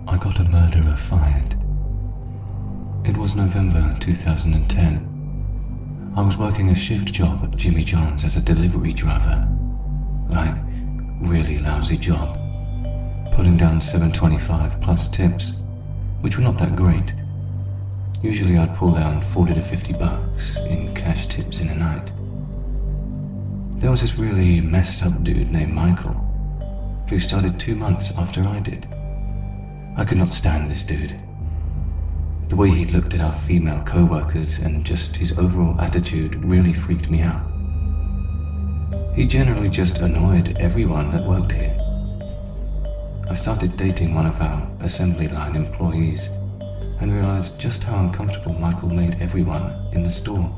I got a murderer fired. It was November 2010. I was working a shift job at Jimmy John's as a delivery driver. Like, really lousy job. Pulling down $7.25 plus tips, which were not that great. Usually I'd pull down $40 to $50 in cash tips in a night. There was this really messed up dude named Michael, who started 2 months after I did. I could not stand this dude. The way he looked at our female co-workers and just his overall attitude really freaked me out. He generally just annoyed everyone that worked here. I started dating one of our assembly line employees and realized just how uncomfortable Michael made everyone in the store.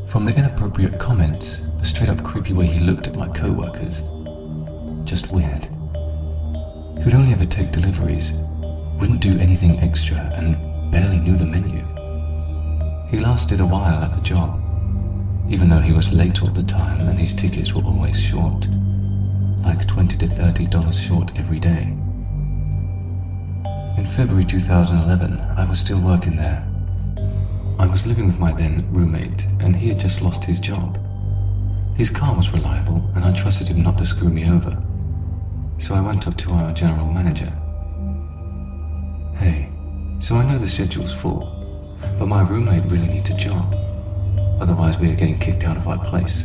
From the inappropriate comments, the straight-up creepy way he looked at my co-workers. Just weird. He'd only ever take deliveries, wouldn't do anything extra, and barely knew the menu. He lasted a while at the job, even though he was late all the time and his tickets were always short, like $20 to $30 short every day. In February 2011, I was still working there. I was living with my then roommate, and he had just lost his job. His car was reliable, and I trusted him not to screw me over. So I went up to our general manager. Hey, so I know the schedule's full, but my roommate really needs a job. Otherwise we are getting kicked out of our place.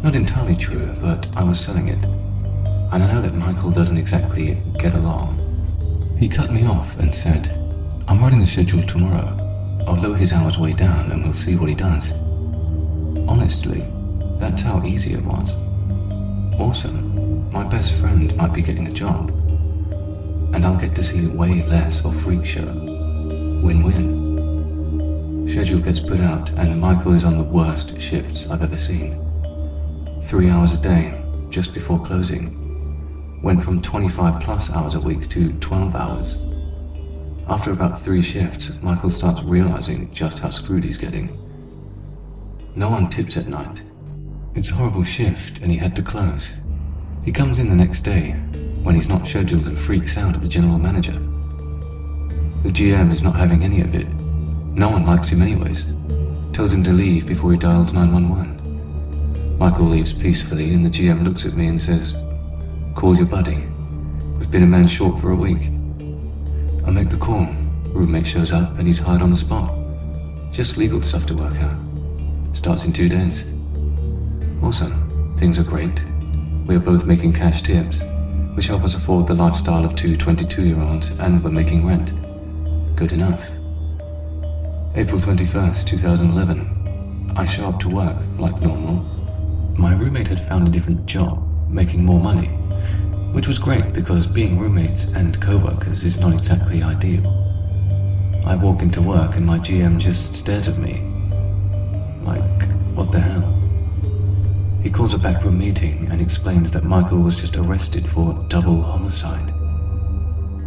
Not entirely true, but I was selling it. And I know that Michael doesn't exactly get along. He cut me off and said, I'm running the schedule tomorrow. I'll lower his hours way down and we'll see what he does. Honestly, that's how easy it was. Awesome, my best friend might be getting a job. And I'll get to see way less of Freak Show. Win-win. Schedule gets put out and Michael is on the worst shifts I've ever seen. 3 hours a day, just before closing. Went from 25 plus hours a week to 12 hours. After about 3 shifts, Michael starts realizing just how screwed he's getting. No one tips at night. It's a horrible shift and he had to close. He comes in the next day, when he's not scheduled, and freaks out at the general manager. The GM is not having any of it. No one likes him anyways. Tells him to leave before he dials 911. Michael leaves peacefully and the GM looks at me and says, call your buddy. We've been a man short for a week. I make the call. Roommate shows up and he's hired on the spot. Just legal stuff to work out. Starts in 2 days. Awesome. Things are great. We are both making cash tips, which help us afford the lifestyle of 2 22-year-olds, and we're making rent. Good enough. April 21st, 2011. I show up to work, like normal. My roommate had found a different job, making more money, which was great because being roommates and co-workers is not exactly ideal. I walk into work and my GM just stares at me. Like, what the hell? He calls a backroom meeting and explains that Michael was just arrested for double homicide.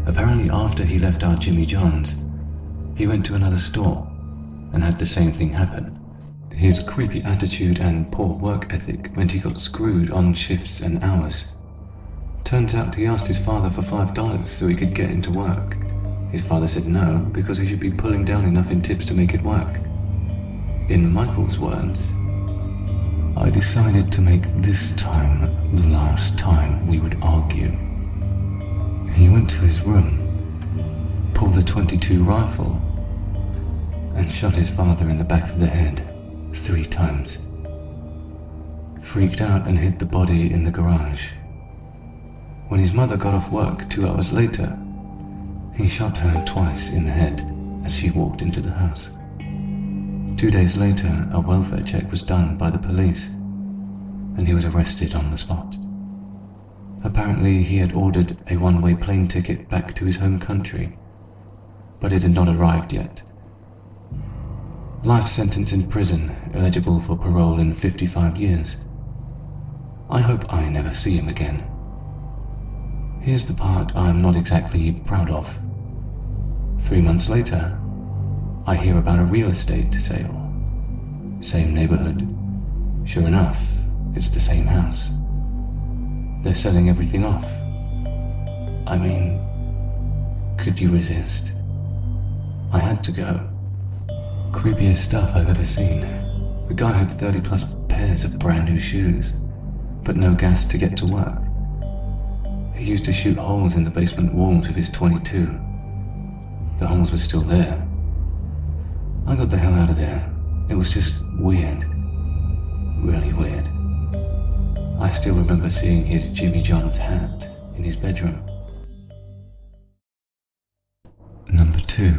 Apparently after he left our Jimmy John's, he went to another store and had the same thing happen. His creepy attitude and poor work ethic meant he got screwed on shifts and hours. Turns out he asked his father for $5 so he could get into work. His father said no, because he should be pulling down enough in tips to make it work. In Michael's words, I decided to make this time the last time we would argue. He went to his room, pulled the .22 rifle, and shot his father in the back of the head 3 times. Freaked out and hid the body in the garage. When his mother got off work 2 hours later, he shot her twice in the head as she walked into the house. 2 days later, a welfare check was done by the police, and he was arrested on the spot. Apparently, he had ordered a one-way plane ticket back to his home country, but it had not arrived yet. Life sentence in prison, eligible for parole in 55 years. I hope I never see him again. Here's the part I'm not exactly proud of. 3 months later, I hear about a real estate sale. Same neighborhood. Sure enough, it's the same house. They're selling everything off. I mean, Could you resist? I had to go. Creepiest stuff I've ever seen. The guy had 30 plus pairs of brand new shoes, but no gas to get to work. He used to shoot holes in the basement walls with his .22. The holes were still there. I got the hell out of there. It was just weird. Really weird. I still remember seeing his Jimmy John's hat in his bedroom. Number 2.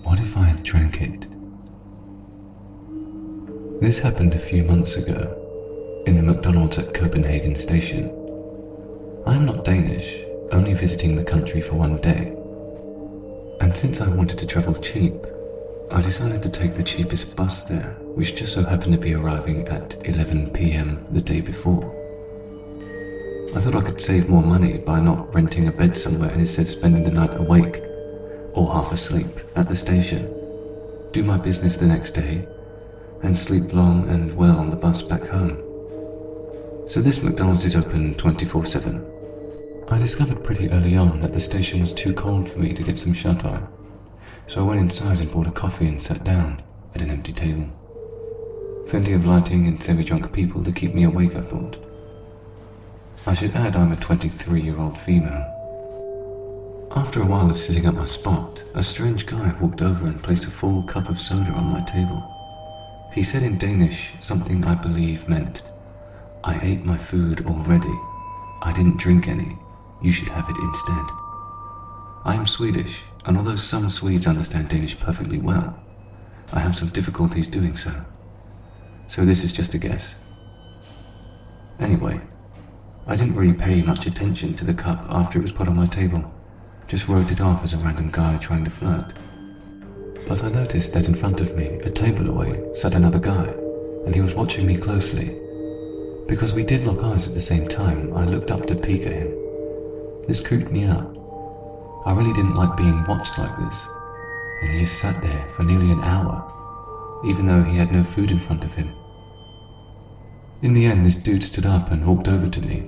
What if I had drank it? This happened a few months ago, in the McDonalds at Copenhagen station. I am not Danish, only visiting the country for one day. And since I wanted to travel cheap, I decided to take the cheapest bus there, which just so happened to be arriving at 11 p.m. the day before. I thought I could save more money by not renting a bed somewhere and instead spending the night awake, or half asleep, at the station, do my business the next day, and sleep long and well on the bus back home. So this McDonald's is open 24/7. I discovered pretty early on that the station was too cold for me to get some shut-eye, so I went inside and bought a coffee and sat down at an empty table. Plenty of lighting and semi-drunk people to keep me awake, I thought. I should add I'm a 23-year-old female. After a while of sitting at my spot, a strange guy walked over and placed a full cup of soda on my table. He said in Danish something I believe meant, "I ate my food already. I didn't drink any. You should have it instead." I am Swedish, and although some Swedes understand Danish perfectly well, I have some difficulties doing so. So this is just a guess. Anyway, I didn't really pay much attention to the cup after it was put on my table. Just wrote it off as a random guy trying to flirt. But I noticed that in front of me, a table away, sat another guy, and he was watching me closely. Because we did lock eyes at the same time, I looked up to peek at him. This creeped me out. I really didn't like being watched like this, and he just sat there for nearly an hour, even though he had no food in front of him. In the end, this dude stood up and walked over to me,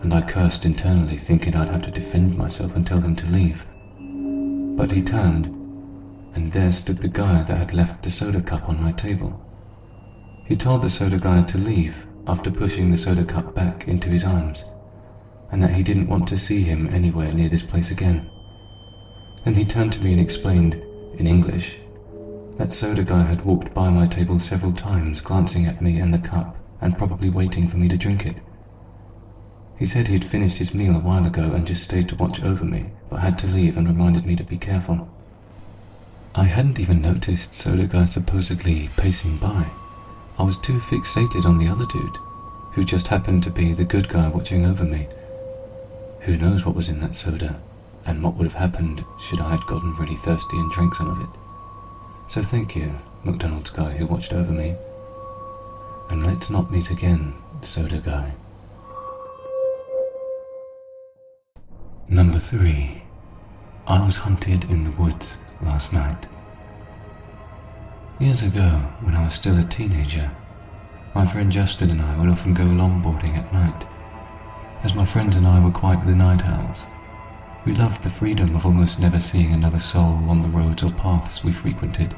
and I cursed internally, thinking I'd have to defend myself and tell him to leave. But he turned, and there stood the guy that had left the soda cup on my table. He told the soda guy to leave after pushing the soda cup back into his arms, and that he didn't want to see him anywhere near this place again. Then he turned to me and explained, in English, that soda guy had walked by my table several times, glancing at me and the cup, and probably waiting for me to drink it. He said he had finished his meal a while ago and just stayed to watch over me, but had to leave and reminded me to be careful. I hadn't even noticed soda guy supposedly pacing by. I was too fixated on the other dude, who just happened to be the good guy watching over me. Who knows what was in that soda, and what would have happened should I had gotten really thirsty and drank some of it. So thank you, McDonald's guy who watched over me. And let's not meet again, soda guy. Number 3. I was hunted in the woods last night. Years ago, when I was still a teenager, my friend Justin and I would often go longboarding at night. As my friends and I were quite the night owls, we loved the freedom of almost never seeing another soul on the roads or paths we frequented.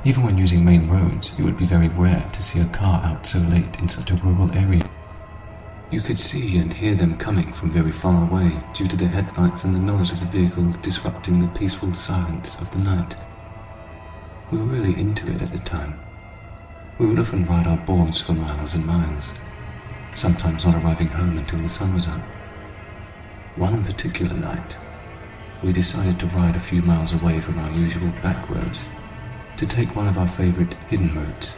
Even when using main roads, it would be very rare to see a car out so late in such a rural area. You could see and hear them coming from very far away due to the headlights and the noise of the vehicles disrupting the peaceful silence of the night. We were really into it at the time. We would often ride our boards for miles and miles, sometimes not arriving home until the sun was up. One particular night, we decided to ride a few miles away from our usual back roads to take one of our favorite hidden routes.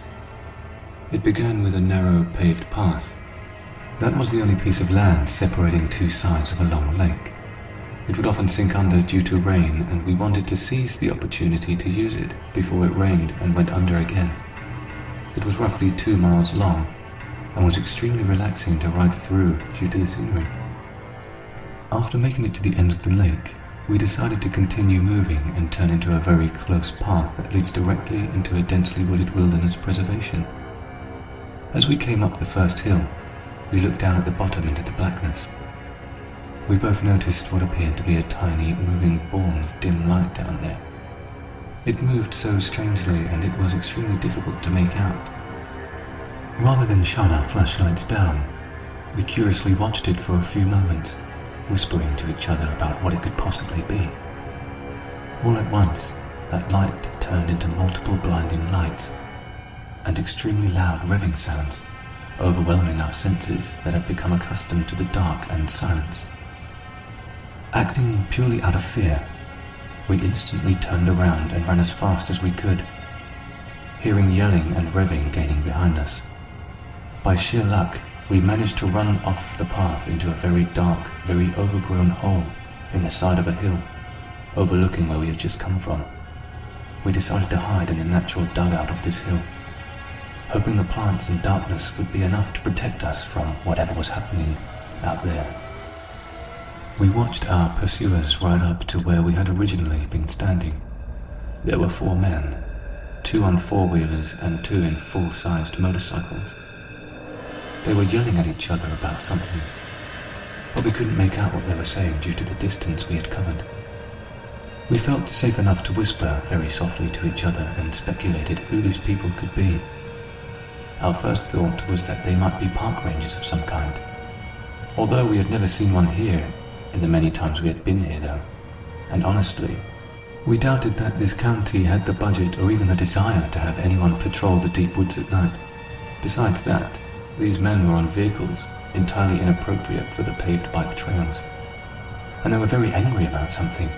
It began with a narrow paved path. That was the only piece of land separating two sides of a long lake. It would often sink under due to rain, and we wanted to seize the opportunity to use it before it rained and went under again. It was roughly 2 miles long and was extremely relaxing to ride through due to the scenery. After making it to the end of the lake, we decided to continue moving and turn into a very close path that leads directly into a densely wooded wilderness preservation. As we came up the first hill, we looked down at the bottom into the blackness. We both noticed what appeared to be a tiny, moving ball of dim light down there. It moved so strangely, and it was extremely difficult to make out. Rather than shut our flashlights down, we curiously watched it for a few moments, whispering to each other about what it could possibly be. All at once, that light turned into multiple blinding lights and extremely loud revving sounds, overwhelming our senses that had become accustomed to the dark and silence. Acting purely out of fear, we instantly turned around and ran as fast as we could, hearing yelling and revving gaining behind us. By sheer luck, we managed to run off the path into a very dark, very overgrown hole in the side of a hill, overlooking where we had just come from. We decided to hide in the natural dugout of this hill, hoping the plants and darkness would be enough to protect us from whatever was happening out there. We watched our pursuers ride up to where we had originally been standing. There were 4 men, 2 on 4-wheelers and 2 in full-sized motorcycles. They were yelling at each other about something, but we couldn't make out what they were saying due to the distance we had covered. We felt safe enough to whisper very softly to each other and speculated who these people could be. Our first thought was that they might be park rangers of some kind, although we had never seen one here in the many times we had been here though, and honestly, we doubted that this county had the budget or even the desire to have anyone patrol the deep woods at night. Besides that, these men were on vehicles entirely inappropriate for the paved bike trails, and they were very angry about something.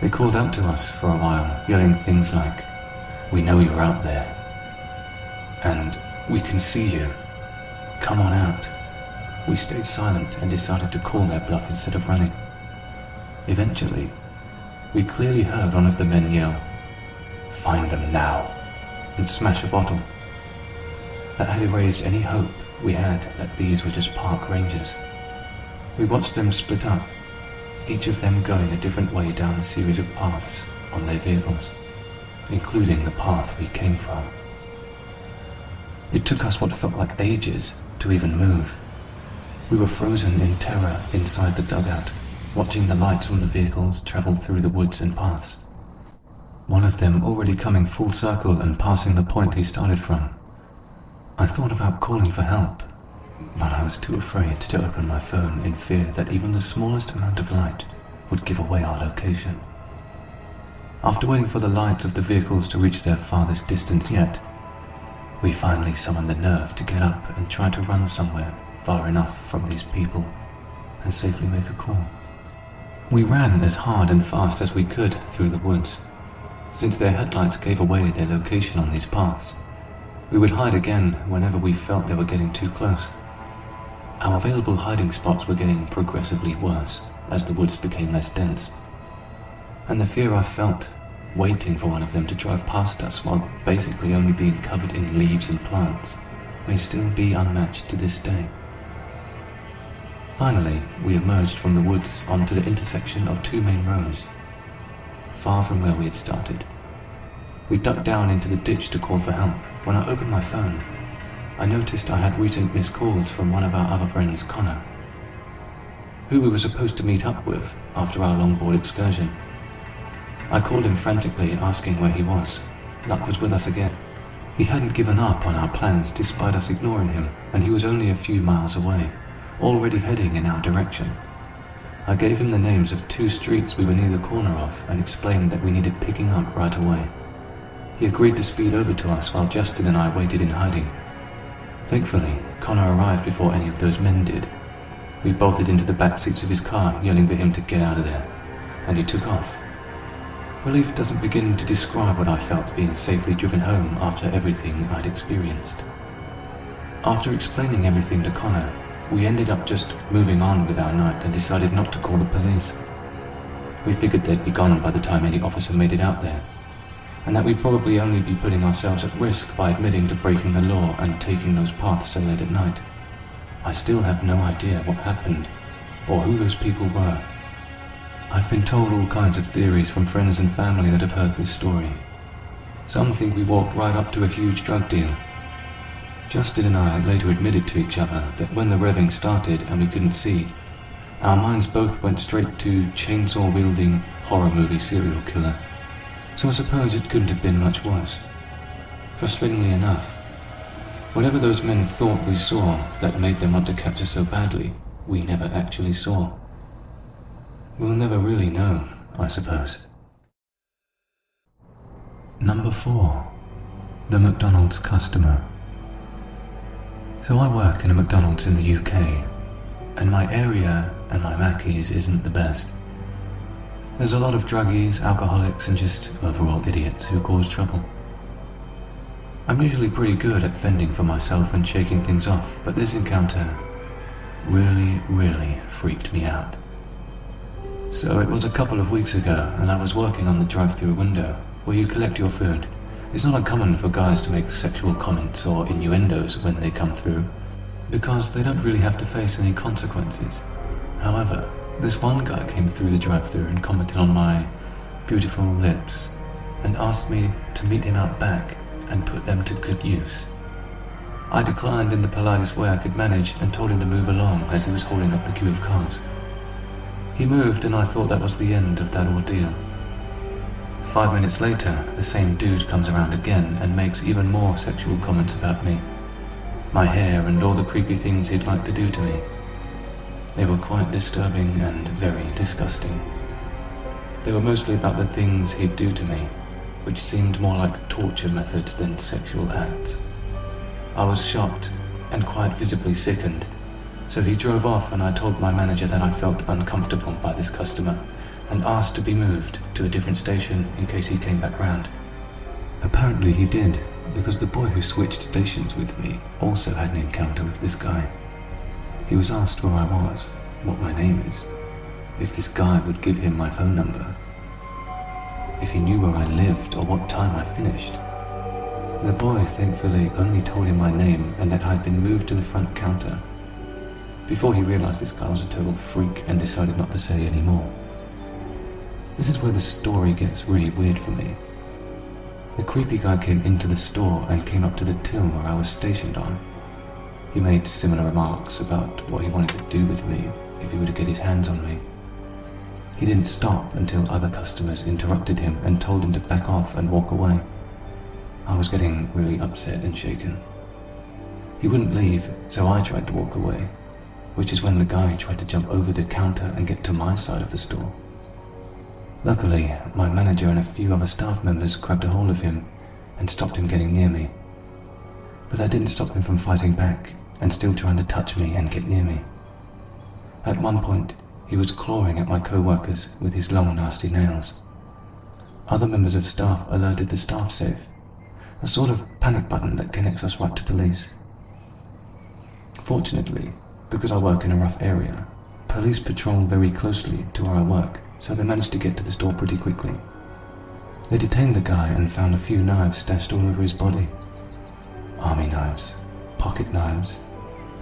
They called out to us for a while, yelling things like, "We know you're out there," and "We can see you. Come on out." We stayed silent and decided to call their bluff instead of running. Eventually, we clearly heard one of the men yell, "Find them now," and smash a bottle. That had erased any hope we had that these were just park rangers. We watched them split up, each of them going a different way down the series of paths on their vehicles, including the path we came from. It took us what felt like ages to even move. We were frozen in terror inside the dugout, watching the lights from the vehicles travel through the woods and paths. One of them already coming full circle and passing the point he started from. I thought about calling for help, but I was too afraid to open my phone in fear that even the smallest amount of light would give away our location. After waiting for the lights of the vehicles to reach their farthest distance yet, we finally summoned the nerve to get up and try to run somewhere far enough from these people and safely make a call. We ran as hard and fast as we could through the woods. Since their headlights gave away their location on these paths, we would hide again whenever we felt they were getting too close. Our available hiding spots were getting progressively worse as the woods became less dense, and the fear I felt waiting for one of them to drive past us while basically only being covered in leaves and plants may still be unmatched to this day. Finally, we emerged from the woods onto the intersection of 2 main roads, far from where we had started. We ducked down into the ditch to call for help. When I opened my phone, I noticed I had recent missed calls from one of our other friends, Connor, who we were supposed to meet up with after our longboard excursion. I called him frantically, asking where he was. Luck was with us again. He hadn't given up on our plans despite us ignoring him, and he was only a few miles away, already heading in our direction. I gave him the names of 2 streets we were near the corner of and explained that we needed picking up right away. He agreed to speed over to us while Justin and I waited in hiding. Thankfully, Connor arrived before any of those men did. We bolted into the back seats of his car, yelling for him to get out of there, and he took off. Relief doesn't begin to describe what I felt being safely driven home after everything I'd experienced. After explaining everything to Connor, we ended up just moving on with our night and decided not to call the police. We figured they'd be gone by the time any officer made it out there, and that we'd probably only be putting ourselves at risk by admitting to breaking the law and taking those paths so late at night. I still have no idea what happened, or who those people were. I've been told all kinds of theories from friends and family that have heard this story. Some think we walked right up to a huge drug deal. Justin and I later admitted to each other that when the revving started and we couldn't see, Our minds both went straight to chainsaw-wielding horror movie serial killer, so I suppose it couldn't have been much worse. Frustratingly enough, whatever those men thought we saw that made them want to catch us so badly, we never actually saw. We'll never really know, I suppose. Number 4. The McDonald's customer. So I work in a McDonald's in the UK, and my area and my Mackies isn't the best. There's a lot of druggies, alcoholics, and just overall idiots who cause trouble. I'm usually pretty good at fending for myself and shaking things off, but this encounter really freaked me out. So it was a couple of weeks ago, and I was working on the drive-through window where you collect your food. It's not uncommon for guys to make sexual comments or innuendos when they come through, because they don't really have to face any consequences. However, this one guy came through the drive-through and commented on my beautiful lips and asked me to meet him out back and put them to good use. I declined in the politest way I could manage and told him to move along as he was holding up the queue of cars. He moved and I thought that was the end of that ordeal. 5 minutes later, the same dude comes around again and makes even more sexual comments about me, my hair, and all the creepy things he'd like to do to me. They were quite disturbing and very disgusting. They were mostly about the things he'd do to me, which seemed more like torture methods than sexual acts. I was shocked and quite visibly sickened, so he drove off and I told my manager that I felt uncomfortable by this customer and asked to be moved to a different station in case he came back round. Apparently he did, because the boy who switched stations with me also had an encounter with this guy. He was asked where I was, what my name is, if this guy would give him my phone number, if he knew where I lived or what time I finished. The boy thankfully only told him my name and that I'd been moved to the front counter, before he realized this guy was a total freak and decided not to say any more. This is where the story gets really weird for me. The creepy guy came into the store and came up to the till where I was stationed on. He made similar remarks about what he wanted to do with me if he were to get his hands on me. He didn't stop until other customers interrupted him and told him to back off and walk away. I was getting really upset and shaken. He wouldn't leave, so I tried to walk away, which is when the guy tried to jump over the counter and get to my side of the store. Luckily, my manager and a few other staff members grabbed a hold of him and stopped him getting near me. But that didn't stop him from fighting back and still trying to touch me and get near me. At one point, he was clawing at my co-workers with his long, nasty nails. Other members of staff alerted the staff safe, a sort of panic button that connects us right to police. Fortunately, because I work in a rough area, police patrol very closely to where I work, so they managed to get to the store pretty quickly. They detained the guy and found a few knives stashed all over his body. Army knives, pocket knives,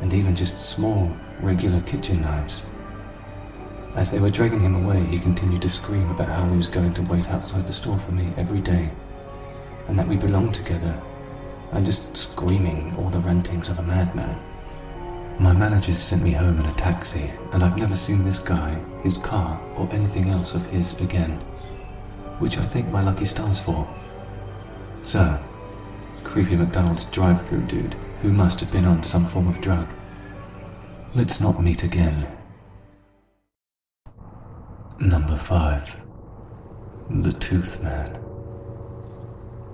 and even just small, regular kitchen knives. As they were dragging him away, he continued to scream about how he was going to wait outside the store for me every day, and that we belonged together, and just screaming all the rantings of a madman. My managers sent me home in a taxi, and I've never seen this guy, his car, or anything else of his again, which I thank my lucky stars for. So, creepy McDonald's drive-through dude, who must have been on some form of drug. Let's not meet again. Number 5. The Tooth Man.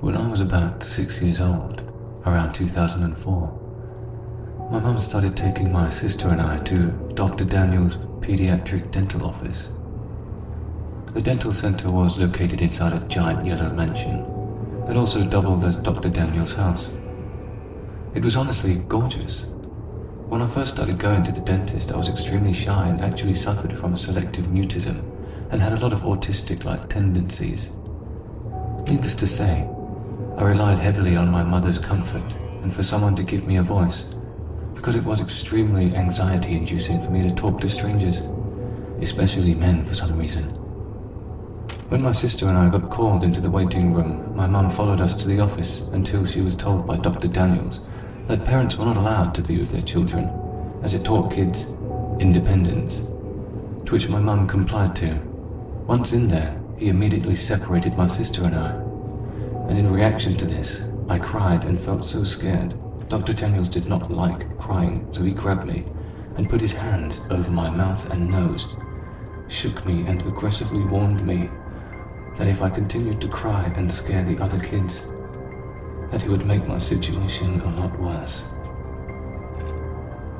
When I was about 6 years old, around 2004, my mum started taking my sister and I to Dr. Daniel's pediatric dental office. The dental center was located inside a giant yellow mansion that also doubled as Dr. Daniel's house. It was honestly gorgeous. When I first started going to the dentist, I was extremely shy and actually suffered from selective mutism and had a lot of autistic-like tendencies. Needless to say, I relied heavily on my mother's comfort and for someone to give me a voice, because it was extremely anxiety-inducing for me to talk to strangers, especially men for some reason. When my sister and I got called into the waiting room, my mum followed us to the office until she was told by Dr. Daniels that parents were not allowed to be with their children, as it taught kids independence, to which my mum complied to. Once in there, he immediately separated my sister and I, and in reaction to this, I cried and felt so scared. Dr. Daniels did not like crying, so he grabbed me and put his hands over my mouth and nose, shook me and aggressively warned me that if I continued to cry and scare the other kids, that he would make my situation a lot worse.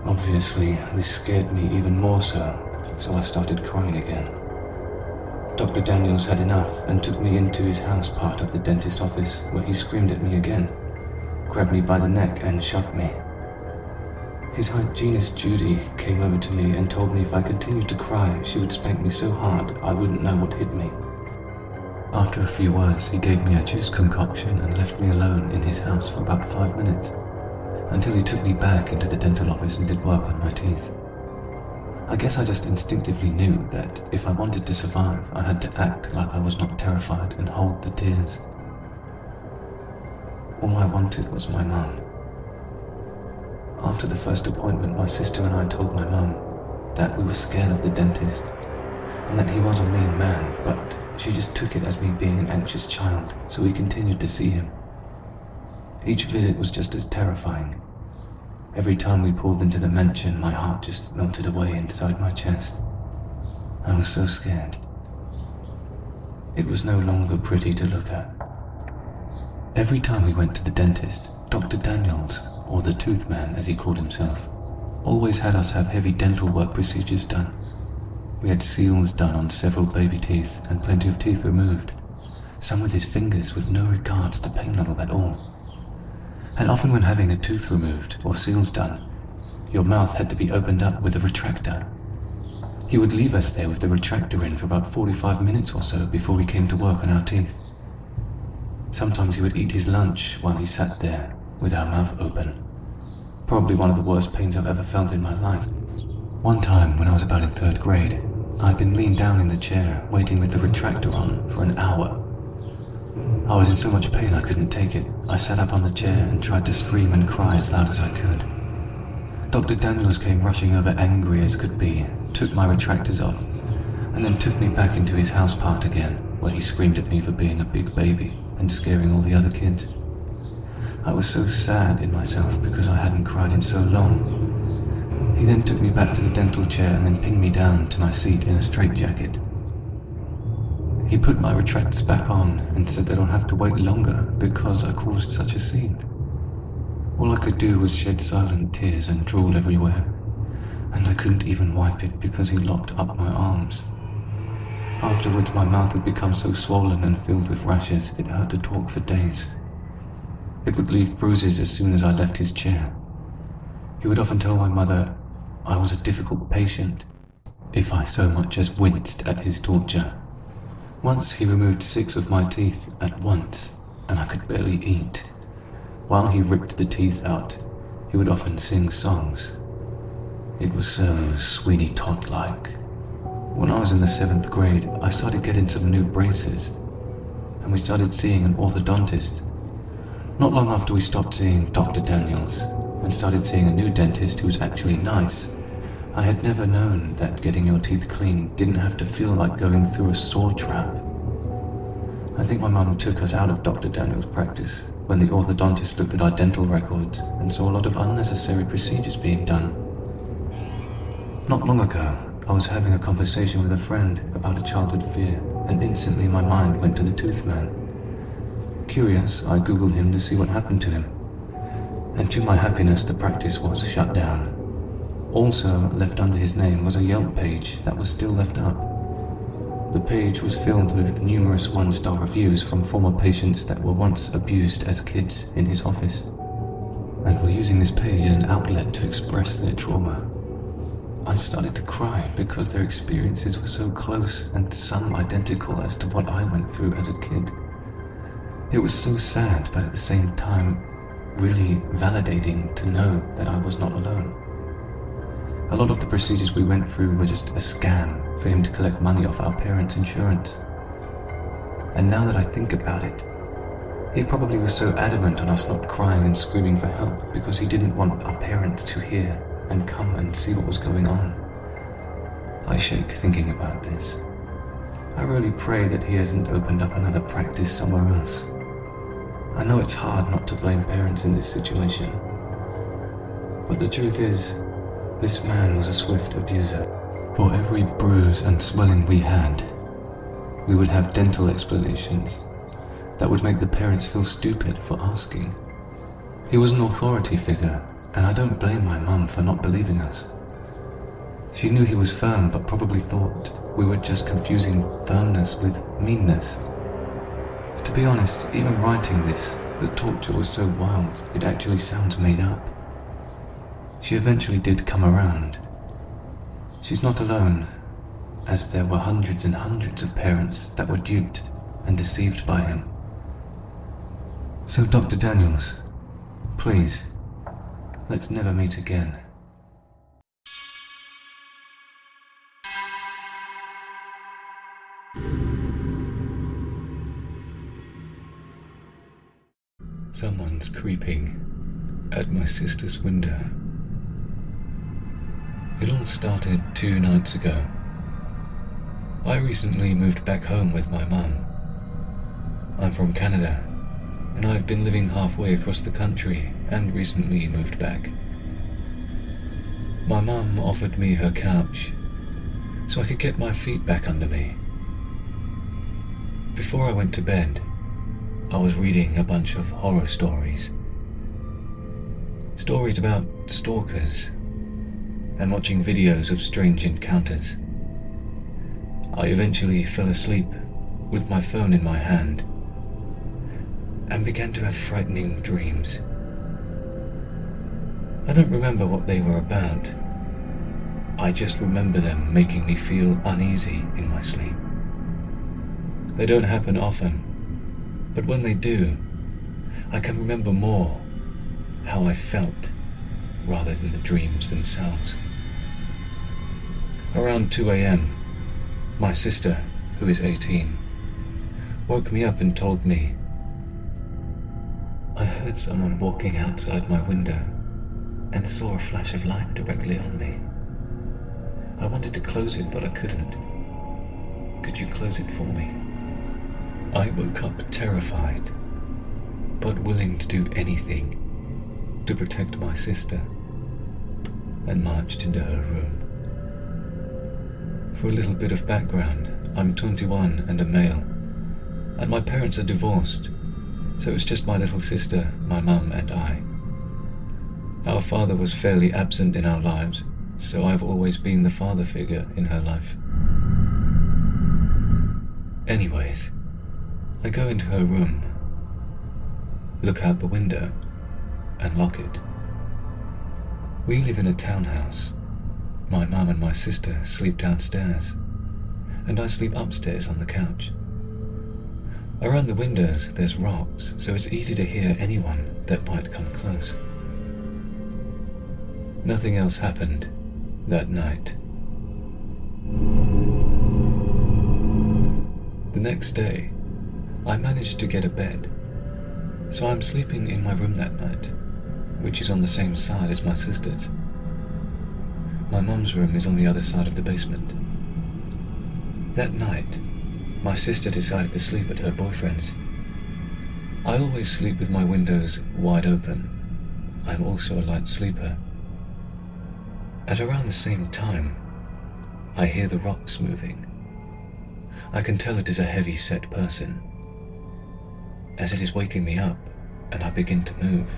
Obviously, this scared me even more so I started crying again. Dr. Daniels had enough and took me into his house part of the dentist office, where he screamed at me again, grabbed me by the neck and shoved me. His hygienist Judy came over to me and told me if I continued to cry, she would spank me so hard I wouldn't know what hit me. After a few words, he gave me a juice concoction and left me alone in his house for about 5 minutes, until he took me back into the dental office and did work on my teeth. I guess I just instinctively knew that if I wanted to survive, I had to act like I was not terrified and hold the tears. All I wanted was my mum. After the first appointment, my sister and I told my mum that we were scared of the dentist and that he was a mean man, but she just took it as me being an anxious child, so we continued to see him. Each visit was just as terrifying. Every time we pulled into the mansion, my heart just melted away inside my chest. I was so scared. It was no longer pretty to look at. Every time we went to the dentist, Dr. Daniels, or the tooth man as he called himself, always had us have heavy dental work procedures done. We had seals done on several baby teeth and plenty of teeth removed, some with his fingers with no regards to pain level at all. And often when having a tooth removed or seals done, your mouth had to be opened up with a retractor. He would leave us there with the retractor in for about 45 minutes or so before we came to work on our teeth. Sometimes he would eat his lunch while he sat there with our mouth open. Probably one of the worst pains I've ever felt in my life. One time when I was about in 3rd grade, I'd been leaned down in the chair waiting with the retractor on for an hour. I was in so much pain I couldn't take it. I sat up on the chair and tried to scream and cry as loud as I could. Dr. Daniels came rushing over angry as could be, took my retractors off, and then took me back into his house part again, where he screamed at me for being a big baby and scaring all the other kids. I was so sad in myself because I hadn't cried in so long. He then took me back to the dental chair and then pinned me down to my seat in a straitjacket. He put my retractors back on and said that I'd have to wait longer because I caused such a scene. All I could do was shed silent tears and drool everywhere, and I couldn't even wipe it because he locked up my arms. Afterwards, my mouth had become so swollen and filled with rashes it hurt to talk for days. It would leave bruises as soon as I left his chair. He would often tell my mother I was a difficult patient if I so much as winced at his torture. Once he removed 6 of my teeth at once, and I could barely eat. While he ripped the teeth out, he would often sing songs. It was so Sweeney Todd-like. When I was in the 7th grade, I started getting some new braces, and we started seeing an orthodontist. Not long after we stopped seeing Dr. Daniels and started seeing a new dentist who was actually nice, I had never known that getting your teeth clean didn't have to feel like going through a saw trap. I think my mum took us out of Dr. Daniels' practice when the orthodontist looked at our dental records and saw a lot of unnecessary procedures being done. Not long ago, I was having a conversation with a friend about a childhood fear, and instantly my mind went to the tooth man. Curious, I googled him to see what happened to him, and to my happiness the practice was shut down. Also left under his name was a Yelp page that was still left up. The page was filled with numerous 1-star reviews from former patients that were once abused as kids in his office, and were using this page as an outlet to express their trauma. I started to cry because their experiences were so close and some identical as to what I went through as a kid. It was so sad, but at the same time, really validating to know that I was not alone. A lot of the procedures we went through were just a scam for him to collect money off our parents' insurance. And now that I think about it, he probably was so adamant on us not crying and screaming for help because he didn't want our parents to hear and come and see what was going on. I shake thinking about this. I really pray that he hasn't opened up another practice somewhere else. I know it's hard not to blame parents in this situation, but the truth is, this man was a swift abuser. For every bruise and swelling we had, we would have dental explanations that would make the parents feel stupid for asking. He was an authority figure, and I don't blame my mum for not believing us. She knew he was firm, but probably thought we were just confusing firmness with meanness. To be honest, even writing this, the torture was so wild, it actually sounds made up. She eventually did come around. She's not alone, as there were hundreds and hundreds of parents that were duped and deceived by him. So Dr. Daniels, please, let's never meet again. Someone's creeping at my sister's window. It all started 2 nights ago. I recently moved back home with my mum. I'm from Canada, and I've been living halfway across the country and recently moved back. My mum offered me her couch so I could get my feet back under me. Before I went to bed, I was reading a bunch of horror stories. Stories about stalkers and watching videos of strange encounters. I eventually fell asleep with my phone in my hand and began to have frightening dreams. I don't remember what they were about. I just remember them making me feel uneasy in my sleep. They don't happen often, but when they do, I can remember more how I felt rather than the dreams themselves. Around 2 a.m., my sister, who is 18, woke me up and told me, "I heard someone walking outside my window and saw a flash of light directly on me. I wanted to close it, but I couldn't. Could you close it for me?" I woke up terrified, but willing to do anything to protect my sister, and marched into her room. For a little bit of background, I'm 21 and a male, and my parents are divorced, so it's just my little sister, my mum, and I. Our father was fairly absent in our lives, so I've always been the father figure in her life. Anyways, I go into her room, look out the window, and lock it. We live in a townhouse. My mum and my sister sleep downstairs, and I sleep upstairs on the couch. Around the windows there's rocks, so it's easy to hear anyone that might come close. Nothing else happened that night. The next day, I managed to get a bed, so I'm sleeping in my room that night, which is on the same side as my sister's. My mum's room is on the other side of the basement. That night, my sister decided to sleep at her boyfriend's. I always sleep with my windows wide open. I'm also a light sleeper. At around the same time, I hear the rocks moving. I can tell it is a heavy-set person, as it is waking me up and I begin to move.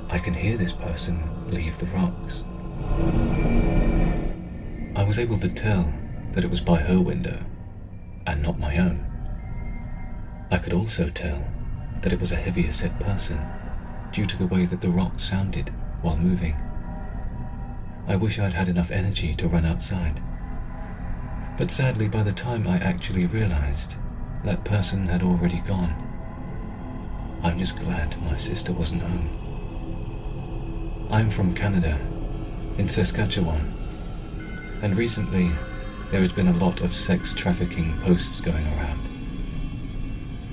I can hear this person leave the rocks. I was able to tell that it was by her window and not my own. I could also tell that it was a heavier set person due to the way that the rock sounded while moving. I wish I'd had enough energy to run outside. But sadly, by the time I actually realized, that person had already gone. I'm just glad my sister wasn't home. I'm from Canada, in Saskatchewan, and recently there has been a lot of sex trafficking posts going around.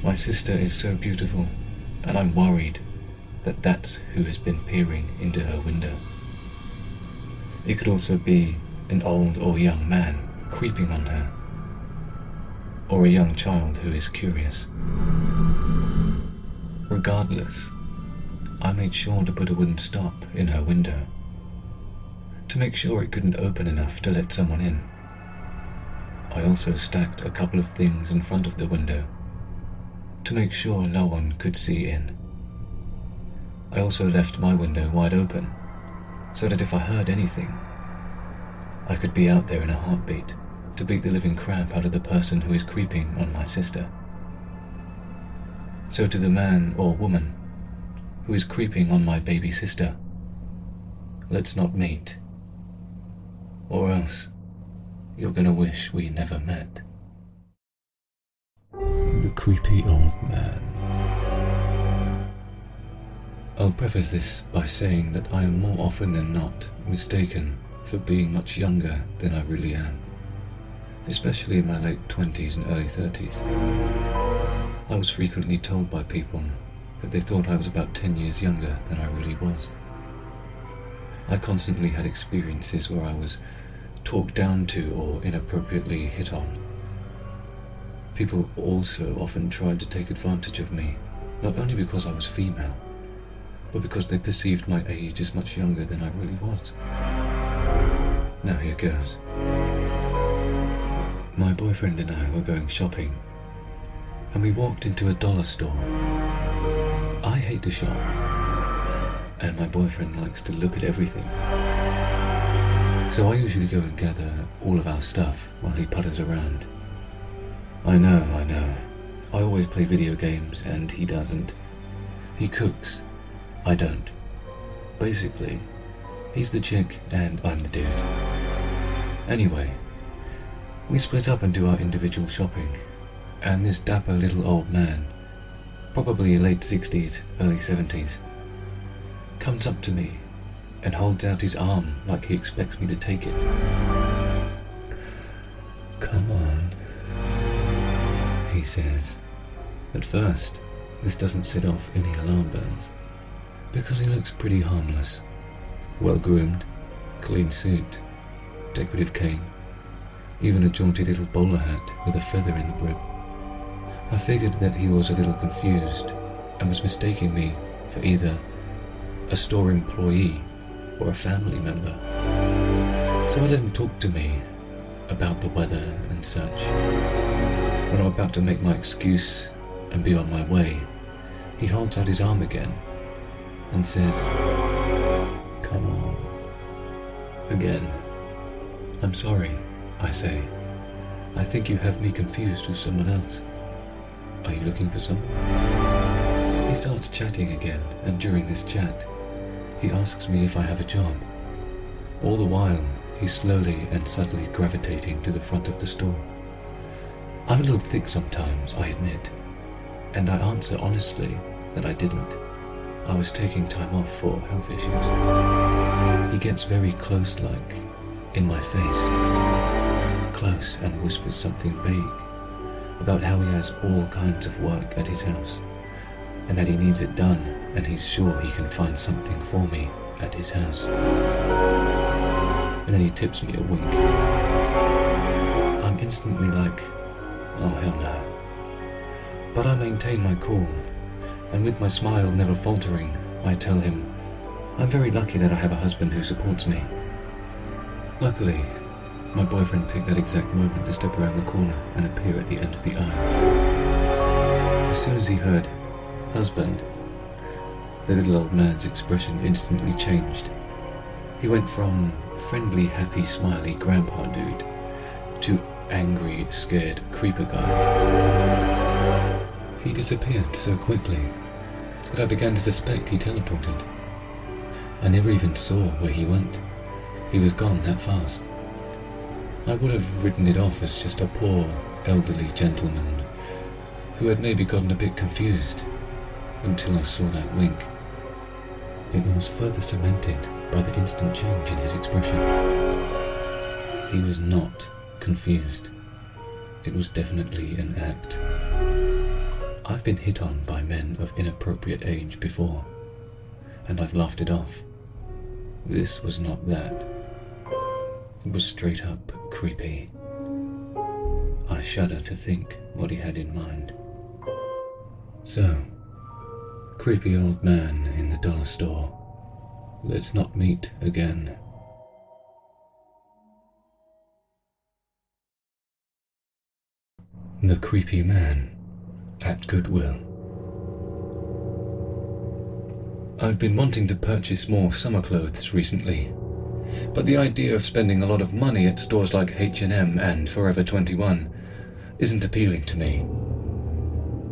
My sister is so beautiful, and I'm worried that that's who has been peering into her window. It could also be an old or young man creeping on her, or a young child who is curious. Regardless, I made sure to put a wooden stop in her window, to make sure it couldn't open enough to let someone in. I also stacked a couple of things in front of the window, to make sure no one could see in. I also left my window wide open, so that if I heard anything, I could be out there in a heartbeat to beat the living crap out of the person who is creeping on my sister. So to the man or woman who is creeping on my baby sister, let's not meet, or else you're gonna wish we never met. The creepy old man. I'll preface this by saying that I am more often than not mistaken for being much younger than I really am, especially in my late 20s and early 30s. I was frequently told by people that they thought I was about 10 years younger than I really was. I constantly had experiences where I was talked down to or inappropriately hit on. People also often tried to take advantage of me, not only because I was female, but because they perceived my age as much younger than I really was. Now here goes. My boyfriend and I were going shopping, and we walked into a dollar store. I hate to shop, and my boyfriend likes to look at everything. So I usually go and gather all of our stuff while he putters around. I know. I always play video games and he doesn't. He cooks. I don't. Basically, he's the chick and I'm the dude. Anyway, we split up and do our individual shopping, and this dapper little old man, probably late 60s, early 70s, comes up to me and holds out his arm like he expects me to take it. Come on, he says. At first, this doesn't set off any alarm bells, because he looks pretty harmless. Well-groomed, clean suit, decorative cane, even a jaunty little bowler hat with a feather in the brim. I figured that he was a little confused and was mistaking me for either a store employee or a family member. So I let him talk to me about the weather and such. When I'm about to make my excuse and be on my way, he holds out his arm again and says, "Come on." Again. "I'm sorry," I say. "I think you have me confused with someone else. Are you looking for someone?" He starts chatting again, and during this chat, he asks me if I have a job. All the while, he's slowly and subtly gravitating to the front of the store. I'm a little thick sometimes, I admit, and I answer honestly that I didn't. I was taking time off for health issues. He gets very close-like, in my face, close, and whispers something vague about how he has all kinds of work at his house, and that he needs it done, and he's sure he can find something for me at his house. And then he tips me a wink. I'm instantly like, oh hell no. But I maintain my cool, and with my smile never faltering, I tell him, I'm very lucky that I have a husband who supports me. Luckily, my boyfriend picked that exact moment to step around the corner and appear at the end of the aisle. As soon as he heard husband, the little old man's expression instantly changed. He went from friendly, happy, smiley grandpa dude to angry, scared creeper guy. He disappeared so quickly that I began to suspect he teleported. I never even saw where he went. He was gone that fast. I would have written it off as just a poor, elderly gentleman who had maybe gotten a bit confused until I saw that wink. It was further cemented by the instant change in his expression. He was not confused. It was definitely an act. I've been hit on by men of inappropriate age before, and I've laughed it off. This was not that. It was straight up creepy. I shudder to think what he had in mind. So, creepy old man in the dollar store. Let's not meet again. The creepy man at Goodwill. I've been wanting to purchase more summer clothes recently, but the idea of spending a lot of money at stores like H&M and Forever 21 isn't appealing to me.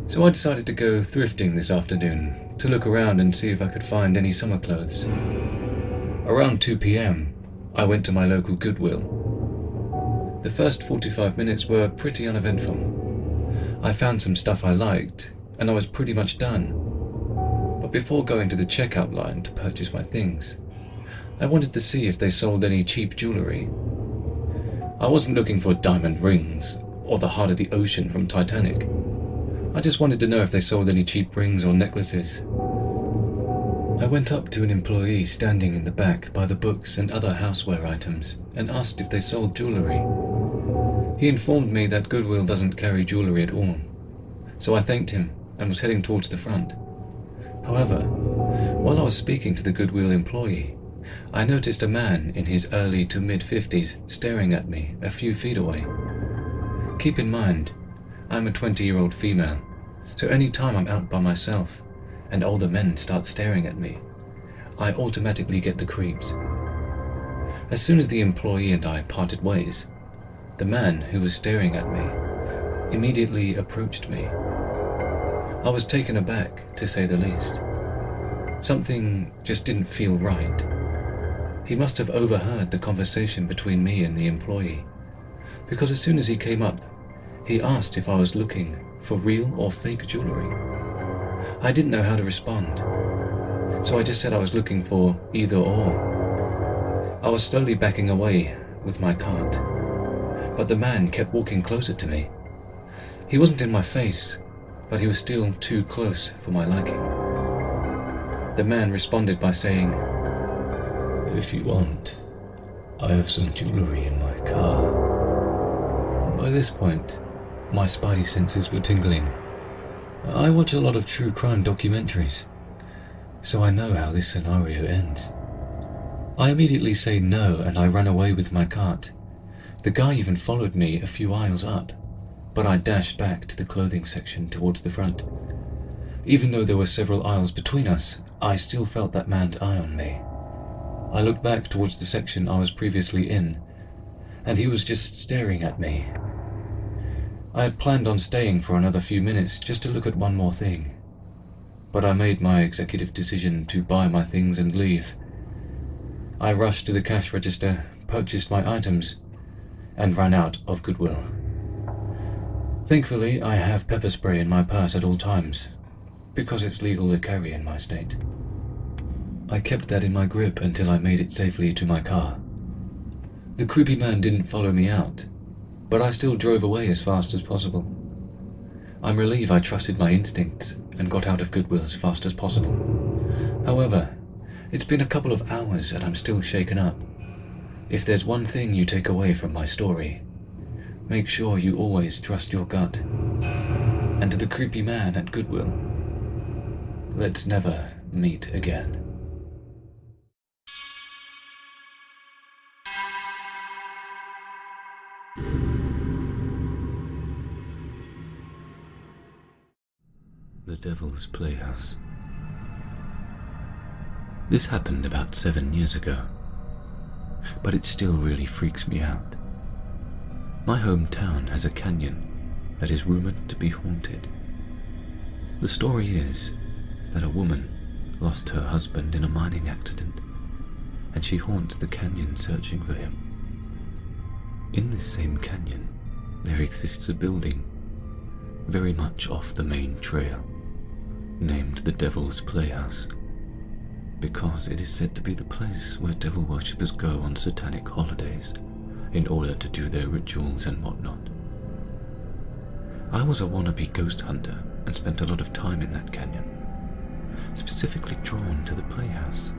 So I decided to go thrifting this afternoon to look around and see if I could find any summer clothes. Around 2 p.m, I went to my local Goodwill. The first 45 minutes were pretty uneventful. I found some stuff I liked, and I was pretty much done. But before going to the checkout line to purchase my things, I wanted to see if they sold any cheap jewelry. I wasn't looking for diamond rings or the heart of the ocean from Titanic. I just wanted to know if they sold any cheap rings or necklaces. I went up to an employee standing in the back by the books and other houseware items and asked if they sold jewelry. He informed me that Goodwill doesn't carry jewelry at all, so I thanked him and was heading towards the front. However, while I was speaking to the Goodwill employee, I noticed a man in his early to mid-50s staring at me a few feet away. Keep in mind, I'm a 20-year-old female, so any time I'm out by myself and older men start staring at me, I automatically get the creeps. As soon as the employee and I parted ways, the man who was staring at me immediately approached me. I was taken aback, to say the least. Something just didn't feel right. He must have overheard the conversation between me and the employee, because as soon as he came up, he asked if I was looking for real or fake jewelry. I didn't know how to respond, so I just said I was looking for either or. I was slowly backing away with my cart, but the man kept walking closer to me. He wasn't in my face, but he was still too close for my liking. The man responded by saying, "If you want, I have some jewelry in my car." By this point, my spidey senses were tingling. I watch a lot of true crime documentaries, so I know how this scenario ends. I immediately say no and I run away with my cart. The guy even followed me a few aisles up, but I dashed back to the clothing section towards the front. Even though there were several aisles between us, I still felt that man's eye on me. I looked back towards the section I was previously in, and he was just staring at me. I had planned on staying for another few minutes just to look at one more thing, but I made my executive decision to buy my things and leave. I rushed to the cash register, purchased my items, and ran out of Goodwill. Thankfully, I have pepper spray in my purse at all times, because it's legal to carry in my state. I kept that in my grip until I made it safely to my car. The creepy man didn't follow me out, but I still drove away as fast as possible. I'm relieved I trusted my instincts and got out of Goodwill as fast as possible. However, it's been a couple of hours and I'm still shaken up. If there's one thing you take away from my story, make sure you always trust your gut. And to the creepy man at Goodwill, let's never meet again. The Devils Playhouse. This happened about 7 years ago, but it still really freaks me out. My hometown has a canyon that is rumored to be haunted. The story is that a woman lost her husband in a mining accident, and she haunts the canyon searching for him. In this same canyon, there exists a building very much off the main trail, named the Devils Playhouse, because it is said to be the place where devil worshippers go on satanic holidays in order to do their rituals and whatnot. I was a wannabe ghost hunter and spent a lot of time in that canyon, specifically drawn to the playhouse.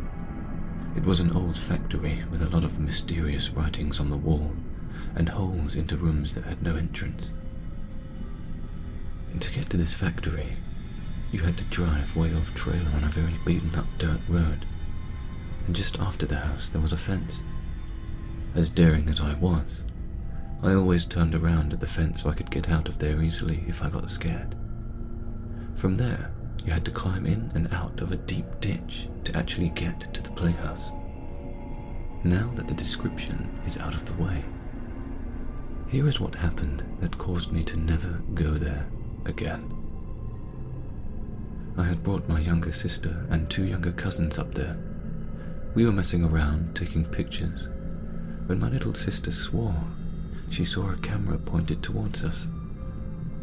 It was an old factory with a lot of mysterious writings on the wall and holes into rooms that had no entrance. And to get to this factory, you had to drive way off trail on a very beaten up dirt road, and just after the house there was a fence. As daring as I was, I always turned around at the fence so I could get out of there easily if I got scared. From there, you had to climb in and out of a deep ditch to actually get to the playhouse. Now that the description is out of the way, here is what happened that caused me to never go there again. I had brought my younger sister and 2 younger cousins up there. We were messing around, taking pictures, when my little sister swore she saw a camera pointed towards us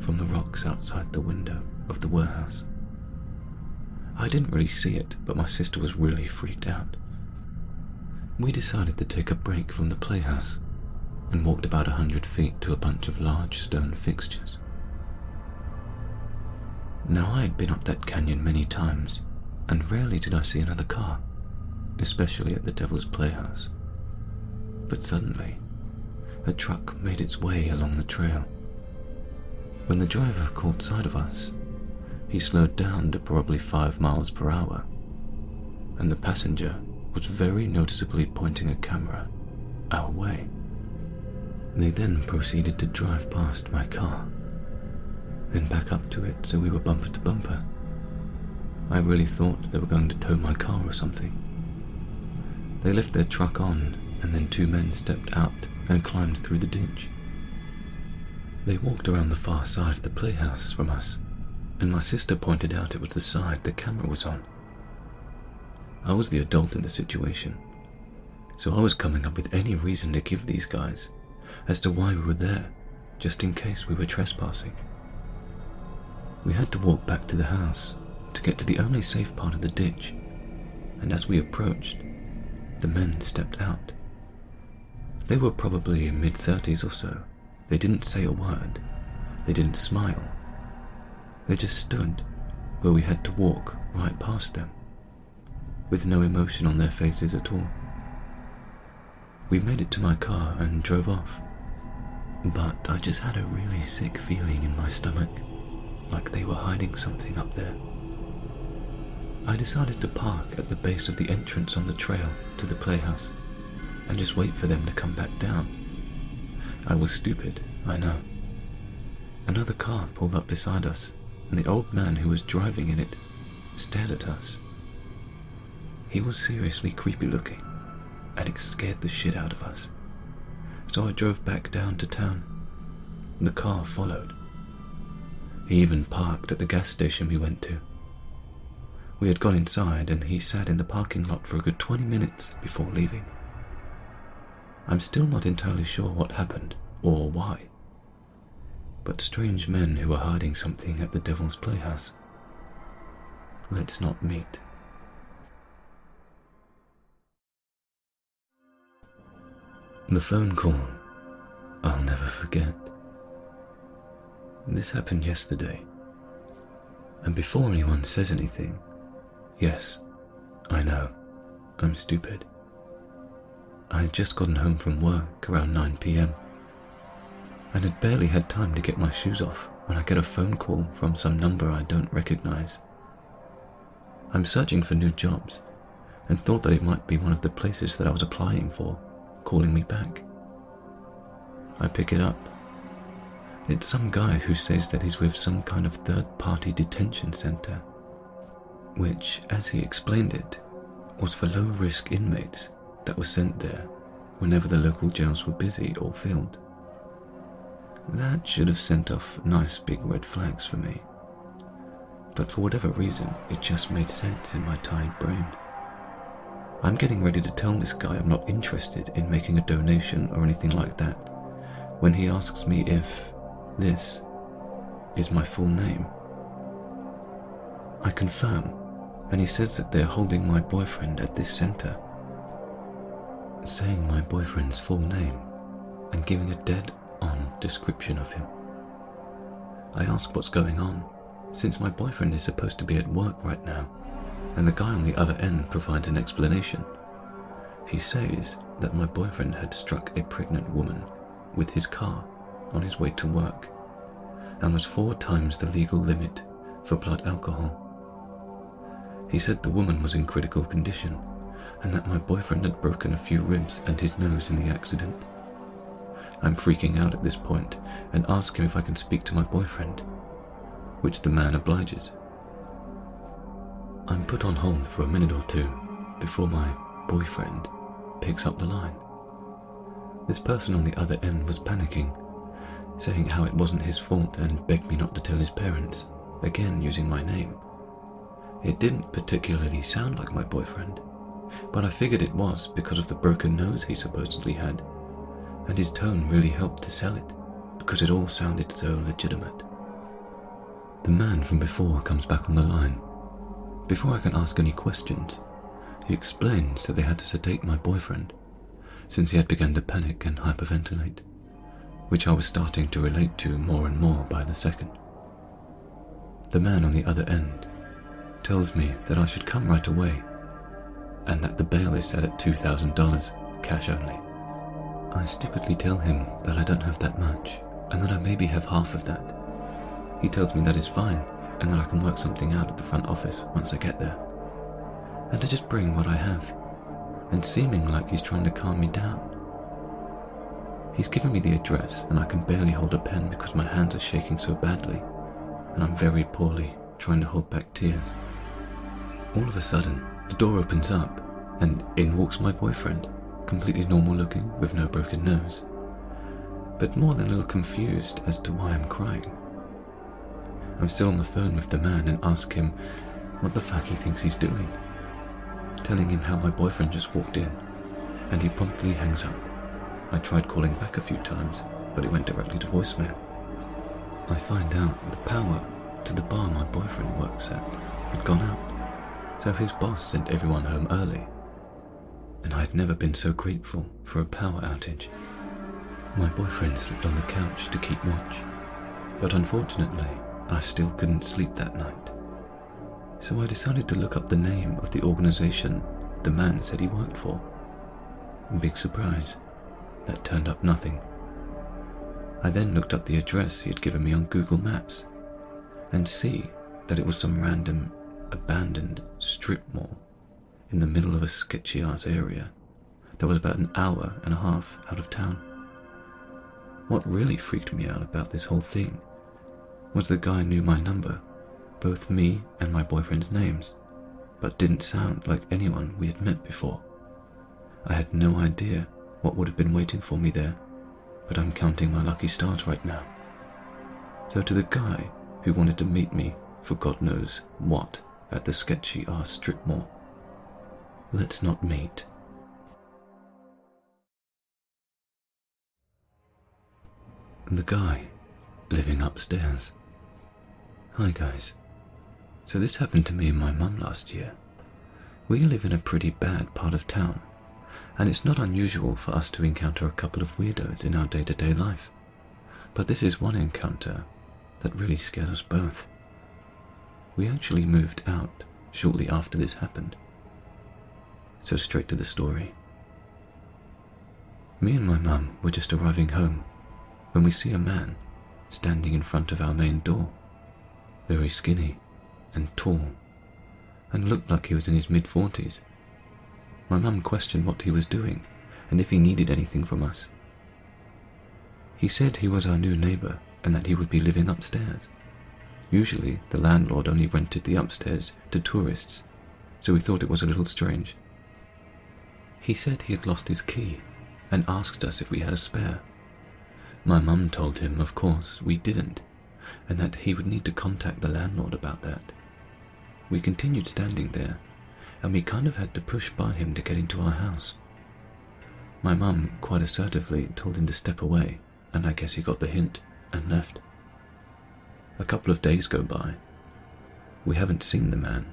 from the rocks outside the window of the warehouse. I didn't really see it, but my sister was really freaked out. We decided to take a break from the playhouse and walked about 100 feet to a bunch of large stone fixtures. Now I had been up that canyon many times, and rarely did I see another car, especially at the Devils Playhouse. But suddenly, a truck made its way along the trail. When the driver caught sight of us, he slowed down to probably 5 miles per hour, and the passenger was very noticeably pointing a camera our way. They then proceeded to drive past my car, then back up to it so we were bumper to bumper. I really thought they were going to tow my car or something. They left their truck on, and then 2 men stepped out and climbed through the ditch. They walked around the far side of the playhouse from us, and my sister pointed out it was the side the camera was on. I was the adult in the situation, so I was coming up with any reason to give these guys as to why we were there, just in case we were trespassing. We had to walk back to the house to get to the only safe part of the ditch, and as we approached, the men stepped out. They were probably in mid-30s or so. They didn't say a word. They didn't smile. They just stood where we had to walk right past them, with no emotion on their faces at all. We made it to my car and drove off, but I just had a really sick feeling in my stomach, like they were hiding something up there. I decided to park at the base of the entrance on the trail to the playhouse and just wait for them to come back down. I was stupid, I know. Another car pulled up beside us, and the old man who was driving in it stared at us. He was seriously creepy looking, and it scared the shit out of us. So I drove back down to town. The car followed. He even parked at the gas station we went to. We had gone inside, and he sat in the parking lot for a good 20 minutes before leaving. I'm still not entirely sure what happened, or why, but strange men who were hiding something at the Devil's Playhouse. Let's not meet. The phone call, I'll never forget. This happened yesterday, and before anyone says anything, yes, I know, I'm stupid. I had just gotten home from work around 9 p.m. and had barely had time to get my shoes off when I get a phone call from some number I don't recognize. I'm searching for new jobs and thought that it might be one of the places that I was applying for, calling me back. I pick it up. It's some guy who says that he's with some kind of third-party detention center, which, as he explained it, was for low-risk inmates that were sent there whenever the local jails were busy or filled. That should have sent off nice big red flags for me, but for whatever reason it just made sense in my tired brain. I'm getting ready to tell this guy I'm not interested in making a donation or anything like that, when he asks me if this is my full name. I confirm, and he says that they're holding my boyfriend at this center. Saying my boyfriend's full name and giving a dead-on description of him. I ask what's going on, since my boyfriend is supposed to be at work right now, and the guy on the other end provides an explanation. He says that my boyfriend had struck a pregnant woman with his car on his way to work and was 4 times the legal limit for blood alcohol. He said the woman was in critical condition and that my boyfriend had broken a few ribs and his nose in the accident. I'm freaking out at this point and ask him if I can speak to my boyfriend, which the man obliges. I'm put on hold for a minute or two before my boyfriend picks up the line. This person on the other end was panicking, saying how it wasn't his fault and begged me not to tell his parents, again using my name. It didn't particularly sound like my boyfriend, but I figured it was because of the broken nose he supposedly had, and his tone really helped to sell it, because it all sounded so legitimate. The man from before comes back on the line. Before I can ask any questions, he explains that they had to sedate my boyfriend, since he had begun to panic and hyperventilate, which I was starting to relate to more and more by the second. The man on the other end tells me that I should come right away, and that the bail is set at $2,000, cash only. I stupidly tell him that I don't have that much, and that I maybe have half of that. He tells me that is fine, and that I can work something out at the front office once I get there, and to just bring what I have, and seeming like he's trying to calm me down. He's given me the address, and I can barely hold a pen because my hands are shaking so badly, and I'm very poorly trying to hold back tears. All of a sudden, the door opens up, and in walks my boyfriend, completely normal looking with no broken nose, but more than a little confused as to why I'm crying. I'm still on the phone with the man and ask him what the fuck he thinks he's doing, telling him how my boyfriend just walked in, and he promptly hangs up. I tried calling back a few times, but it went directly to voicemail. I find out the power to the bar my boyfriend works at had gone out, so his boss sent everyone home early, and I had never been so grateful for a power outage. My boyfriend slept on the couch to keep watch, but unfortunately, I still couldn't sleep that night. So I decided to look up the name of the organization the man said he worked for. Big surprise, that turned up nothing. I then looked up the address he had given me on Google Maps, and see that it was some random, abandoned strip mall in the middle of a sketchy-ass area that was about an hour and a half out of town. What really freaked me out about this whole thing was the guy knew my number, both me and my boyfriend's names, but didn't sound like anyone we had met before. I had no idea what would have been waiting for me there, but I'm counting my lucky stars right now. So to the guy who wanted to meet me for God knows what at the sketchy-ass strip mall, let's not meet. The guy living upstairs. Hi guys. So this happened to me and my mum last year. We live in a pretty bad part of town, and it's not unusual for us to encounter a couple of weirdos in our day-to-day life. But this is one encounter that really scared us both. We actually moved out shortly after this happened. So straight to the story. Me and my mum were just arriving home when we see a man standing in front of our main door, very skinny and tall, and looked like he was in his mid-40s. My mum questioned what he was doing and if he needed anything from us. He said he was our new neighbour and that he would be living upstairs. Usually the landlord only rented the upstairs to tourists, so we thought it was a little strange. He said he had lost his key and asked us if we had a spare. My mum told him, of course, we didn't, and that he would need to contact the landlord about that. We continued standing there, and we kind of had to push by him to get into our house. My mum quite assertively told him to step away, and I guess he got the hint and left. A couple of days go by. We haven't seen the man,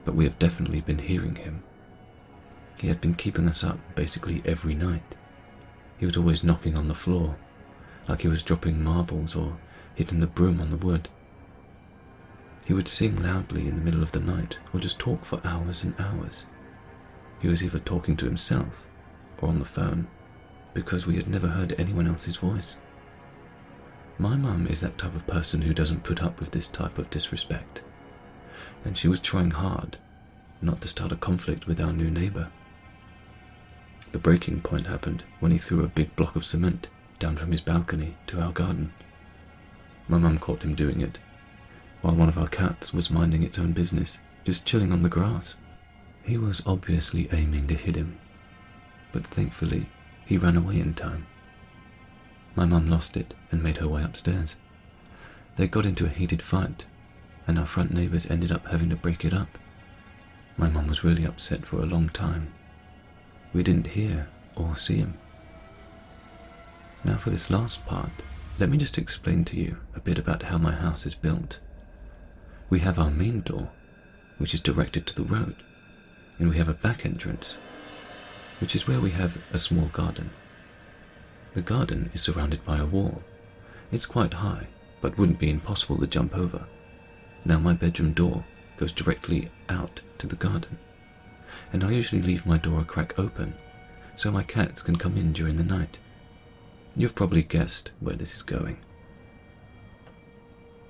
but we have definitely been hearing him. He had been keeping us up basically every night. He was always knocking on the floor, like he was dropping marbles or hitting the broom on the wood. He would sing loudly in the middle of the night or just talk for hours and hours. He was either talking to himself or on the phone, because we had never heard anyone else's voice. My mum is that type of person who doesn't put up with this type of disrespect, and she was trying hard not to start a conflict with our new neighbour. The breaking point happened when he threw a big block of cement down from his balcony to our garden. My mum caught him doing it, while one of our cats was minding its own business, just chilling on the grass. He was obviously aiming to hit him, but thankfully he ran away in time. My mum lost it and made her way upstairs. They got into a heated fight, and our front neighbours ended up having to break it up. My mum was really upset for a long time. We didn't hear or see him. Now for this last part, let me just explain to you a bit about how my house is built. We have our main door, which is directed to the road, and we have a back entrance, which is where we have a small garden. The garden is surrounded by a wall. It's quite high, but wouldn't be impossible to jump over. Now my bedroom door goes directly out to the garden, and I usually leave my door a crack open, so my cats can come in during the night. You've probably guessed where this is going.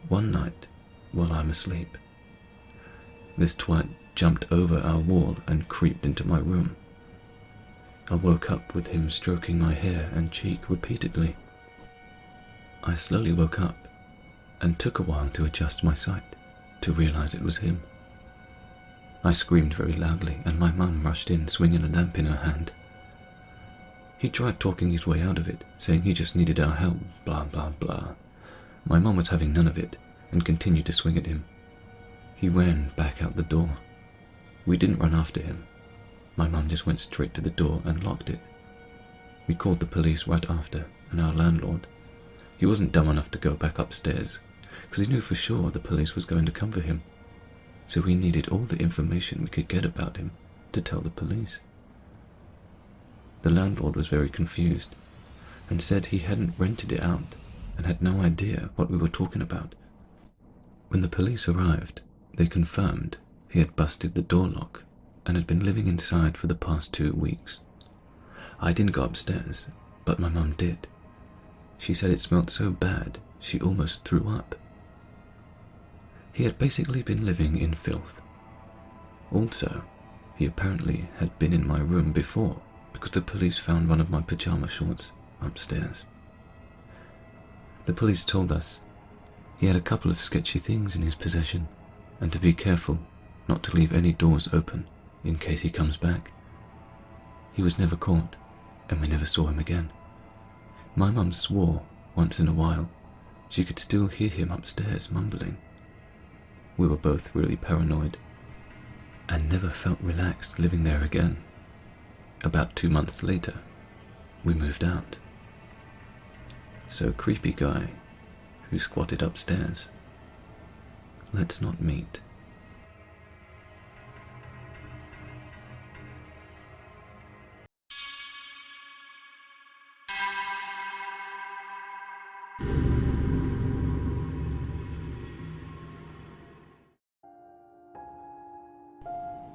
One night, while I'm asleep, this twat jumped over our wall and creeped into my room. I woke up with him stroking my hair and cheek repeatedly. I slowly woke up and took a while to adjust my sight to realize it was him. I screamed very loudly and my mum rushed in swinging a lamp in her hand. He tried talking his way out of it, saying he just needed our help, blah blah blah. My mum was having none of it and continued to swing at him. He ran back out the door. We didn't run after him. My mum just went straight to the door and locked it. We called the police right after, and our landlord. He wasn't dumb enough to go back upstairs, because he knew for sure the police was going to come for him. So we needed all the information we could get about him to tell the police. The landlord was very confused, and said he hadn't rented it out, and had no idea what we were talking about. When the police arrived, they confirmed he had busted the door lock and had been living inside for the past 2 weeks. I didn't go upstairs, but my mum did. She said it smelled so bad she almost threw up. He had basically been living in filth. Also, he apparently had been in my room before because the police found one of my pajama shorts upstairs. The police told us he had a couple of sketchy things in his possession and to be careful not to leave any doors open in case he comes back. He was never caught, and we never saw him again. My mum swore once in a while she could still hear him upstairs mumbling. We were both really paranoid, and never felt relaxed living there again. About 2 months later, we moved out. So creepy guy who squatted upstairs. Let's not meet.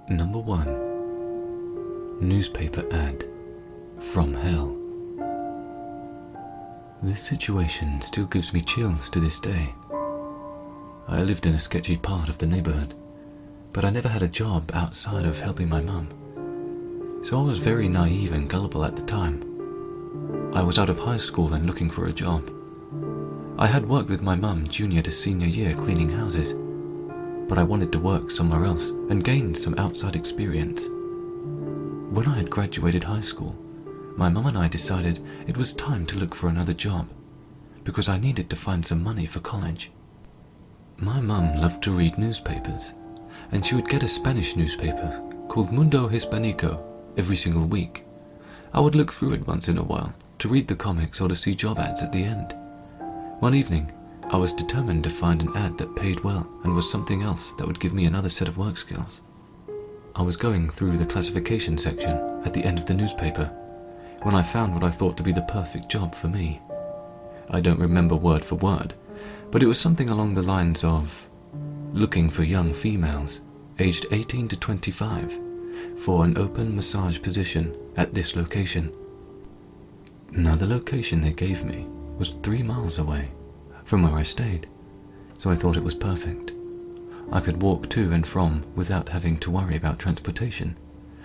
Number 1. Newspaper ad. From hell. This situation still gives me chills to this day. I lived in a sketchy part of the neighborhood, but I never had a job outside of helping my mum. So I was very naive and gullible at the time. I was out of high school and looking for a job. I had worked with my mum junior to senior year cleaning houses, but I wanted to work somewhere else and gain some outside experience. When I had graduated high school, my mum and I decided it was time to look for another job, because I needed to find some money for college. My mum loved to read newspapers, and she would get a Spanish newspaper called Mundo Hispanico every single week. I would look through it once in a while to read the comics or to see job ads at the end. One evening, I was determined to find an ad that paid well and was something else that would give me another set of work skills. I was going through the classification section at the end of the newspaper when I found what I thought to be the perfect job for me. I don't remember word for word, but it was something along the lines of looking for young females aged 18 to 25 for an open massage position at this location. Now the location they gave me was 3 miles away from where I stayed, so I thought it was perfect. I could walk to and from without having to worry about transportation,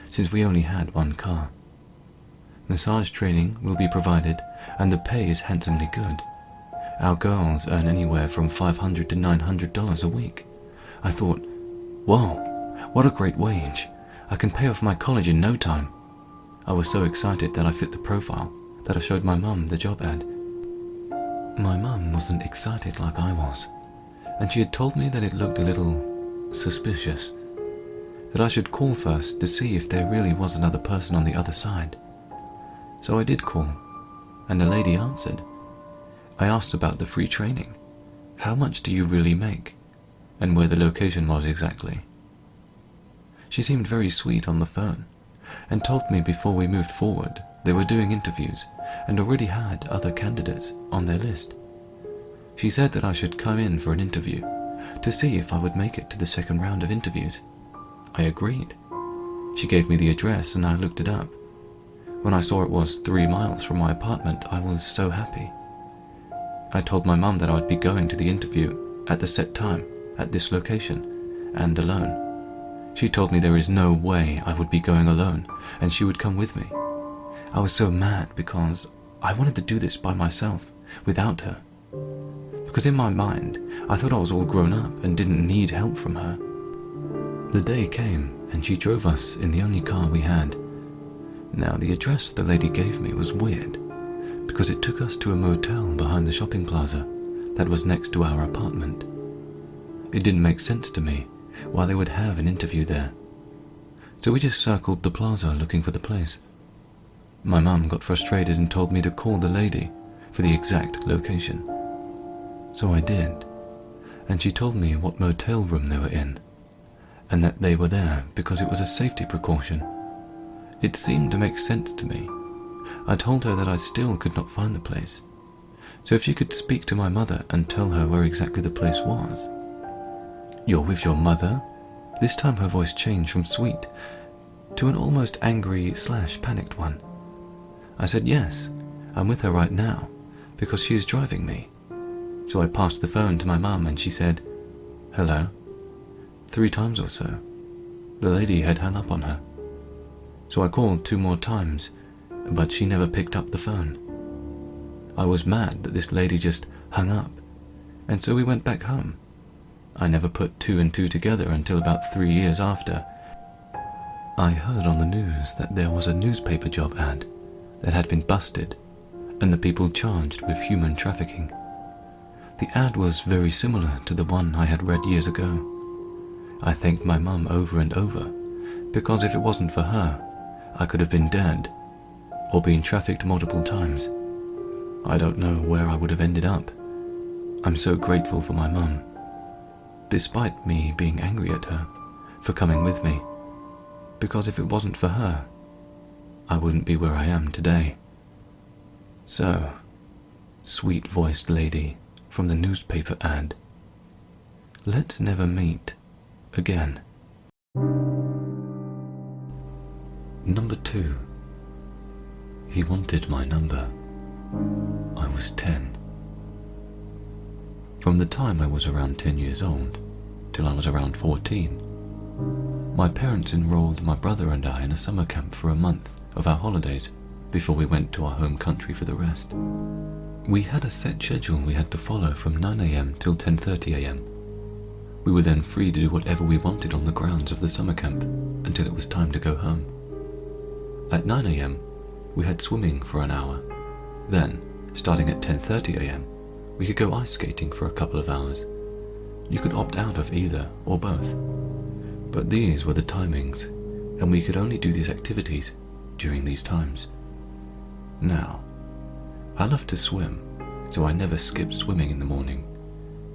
since we only had one car. Massage training will be provided, and the pay is handsomely good. Our girls earn anywhere from $500 to $900 a week. I thought, whoa, what a great wage. I can pay off my college in no time. I was so excited that I fit the profile that I showed my mum the job ad. My mum wasn't excited like I was, and she had told me that it looked a little suspicious, that I should call first to see if there really was another person on the other side. So I did call, and a lady answered. I asked about the free training. How much do you really make? And where the location was exactly. She seemed very sweet on the phone, and told me before we moved forward they were doing interviews and already had other candidates on their list. She said that I should come in for an interview to see if I would make it to the second round of interviews. I agreed. She gave me the address and I looked it up. When I saw it was 3 miles from my apartment, I was so happy. I told my mum that I would be going to the interview at the set time at this location and alone. She told me there is no way I would be going alone and she would come with me. I was so mad because I wanted to do this by myself, without her. Because in my mind, I thought I was all grown up and didn't need help from her. The day came and she drove us in the only car we had. Now the address the lady gave me was weird, because it took us to a motel behind the shopping plaza that was next to our apartment. It didn't make sense to me why they would have an interview there. So we just circled the plaza looking for the place. My mum got frustrated and told me to call the lady for the exact location. So I did, and she told me what motel room they were in, and that they were there because it was a safety precaution. It seemed to make sense to me. I told her that I still could not find the place, so if she could speak to my mother and tell her where exactly the place was. You're with your mother? This time her voice changed from sweet to an almost angry/panicked one. I said yes, I'm with her right now, because she is driving me. So I passed the phone to my mum and she said, hello, 3 times or so. The lady had hung up on her. So I called 2 more times, but she never picked up the phone. I was mad that this lady just hung up, and so we went back home. I never put 2 and 2 together until about 3 years after. I heard on the news that there was a newspaper job ad that had been busted, and the people charged with human trafficking. The ad was very similar to the one I had read years ago. I thanked my mum over and over, because if it wasn't for her, I could have been dead, or been trafficked multiple times. I don't know where I would have ended up. I'm so grateful for my mum, despite me being angry at her for coming with me, because if it wasn't for her, I wouldn't be where I am today. So, sweet-voiced lady from the newspaper ad, let's never meet again. Number 2. He wanted my number. I was 10. From the time I was around 10 years old till I was around 14, my parents enrolled my brother and I in a summer camp for a month of our holidays before we went to our home country for the rest. We had a set schedule we had to follow from 9 a.m. till 10:30 a.m. We were then free to do whatever we wanted on the grounds of the summer camp until it was time to go home. At 9 a.m. we had swimming for an hour. Then, starting at 10:30 a.m, we could go ice skating for a couple of hours. You could opt out of either or both. But these were the timings, and we could only do these activities during these times. Now, I love to swim, so I never skipped swimming in the morning.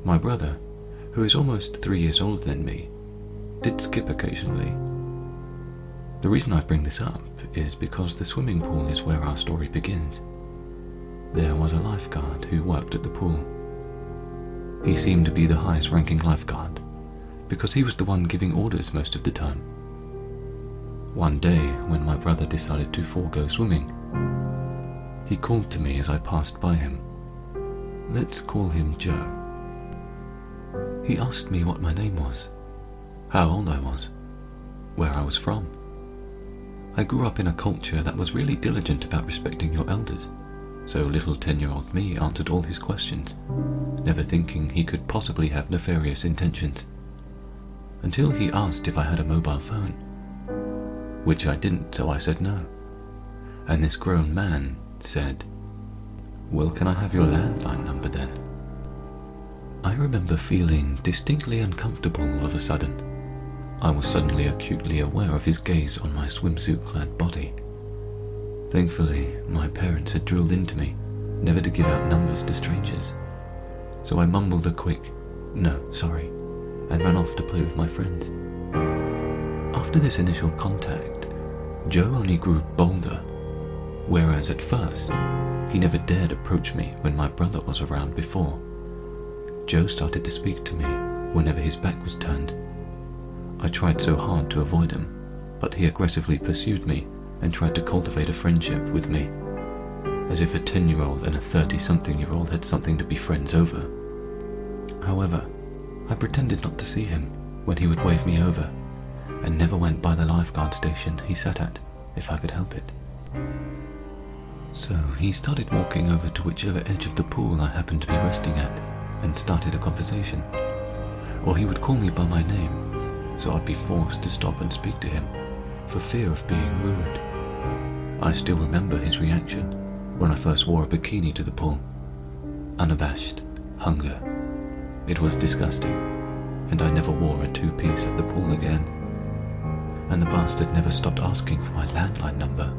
My brother, who is almost 3 years older than me, did skip occasionally. The reason I bring this up is because the swimming pool is where our story begins. There was a lifeguard who worked at the pool. He seemed to be the highest ranking lifeguard, because he was the one giving orders most of the time. One day, when my brother decided to forego swimming, he called to me as I passed by him. Let's call him Joe. He asked me what my name was, how old I was, where I was from. I grew up in a culture that was really diligent about respecting your elders, so little 10-year-old me answered all his questions, never thinking he could possibly have nefarious intentions. Until he asked if I had a mobile phone, which I didn't, so I said no. And this grown man said, "Well, can I have your landline number then?" I remember feeling distinctly uncomfortable all of a sudden. I was suddenly acutely aware of his gaze on my swimsuit-clad body. Thankfully, my parents had drilled into me never to give out numbers to strangers, so I mumbled a quick, "No, sorry," and ran off to play with my friends. After this initial contact, Joe only grew bolder, whereas at first, he never dared approach me when my brother was around before. Joe started to speak to me whenever his back was turned. I tried so hard to avoid him, but he aggressively pursued me and tried to cultivate a friendship with me, as if a 10-year-old and a 30-something-year-old had something to be friends over. However, I pretended not to see him when he would wave me over, and never went by the lifeguard station he sat at if I could help it. So he started walking over to whichever edge of the pool I happened to be resting at and started a conversation. Or he would call me by my name, so I'd be forced to stop and speak to him for fear of being rude. I still remember his reaction when I first wore a bikini to the pool. Unabashed hunger. It was disgusting, and I never wore a two-piece at the pool again. And the bastard never stopped asking for my landline number.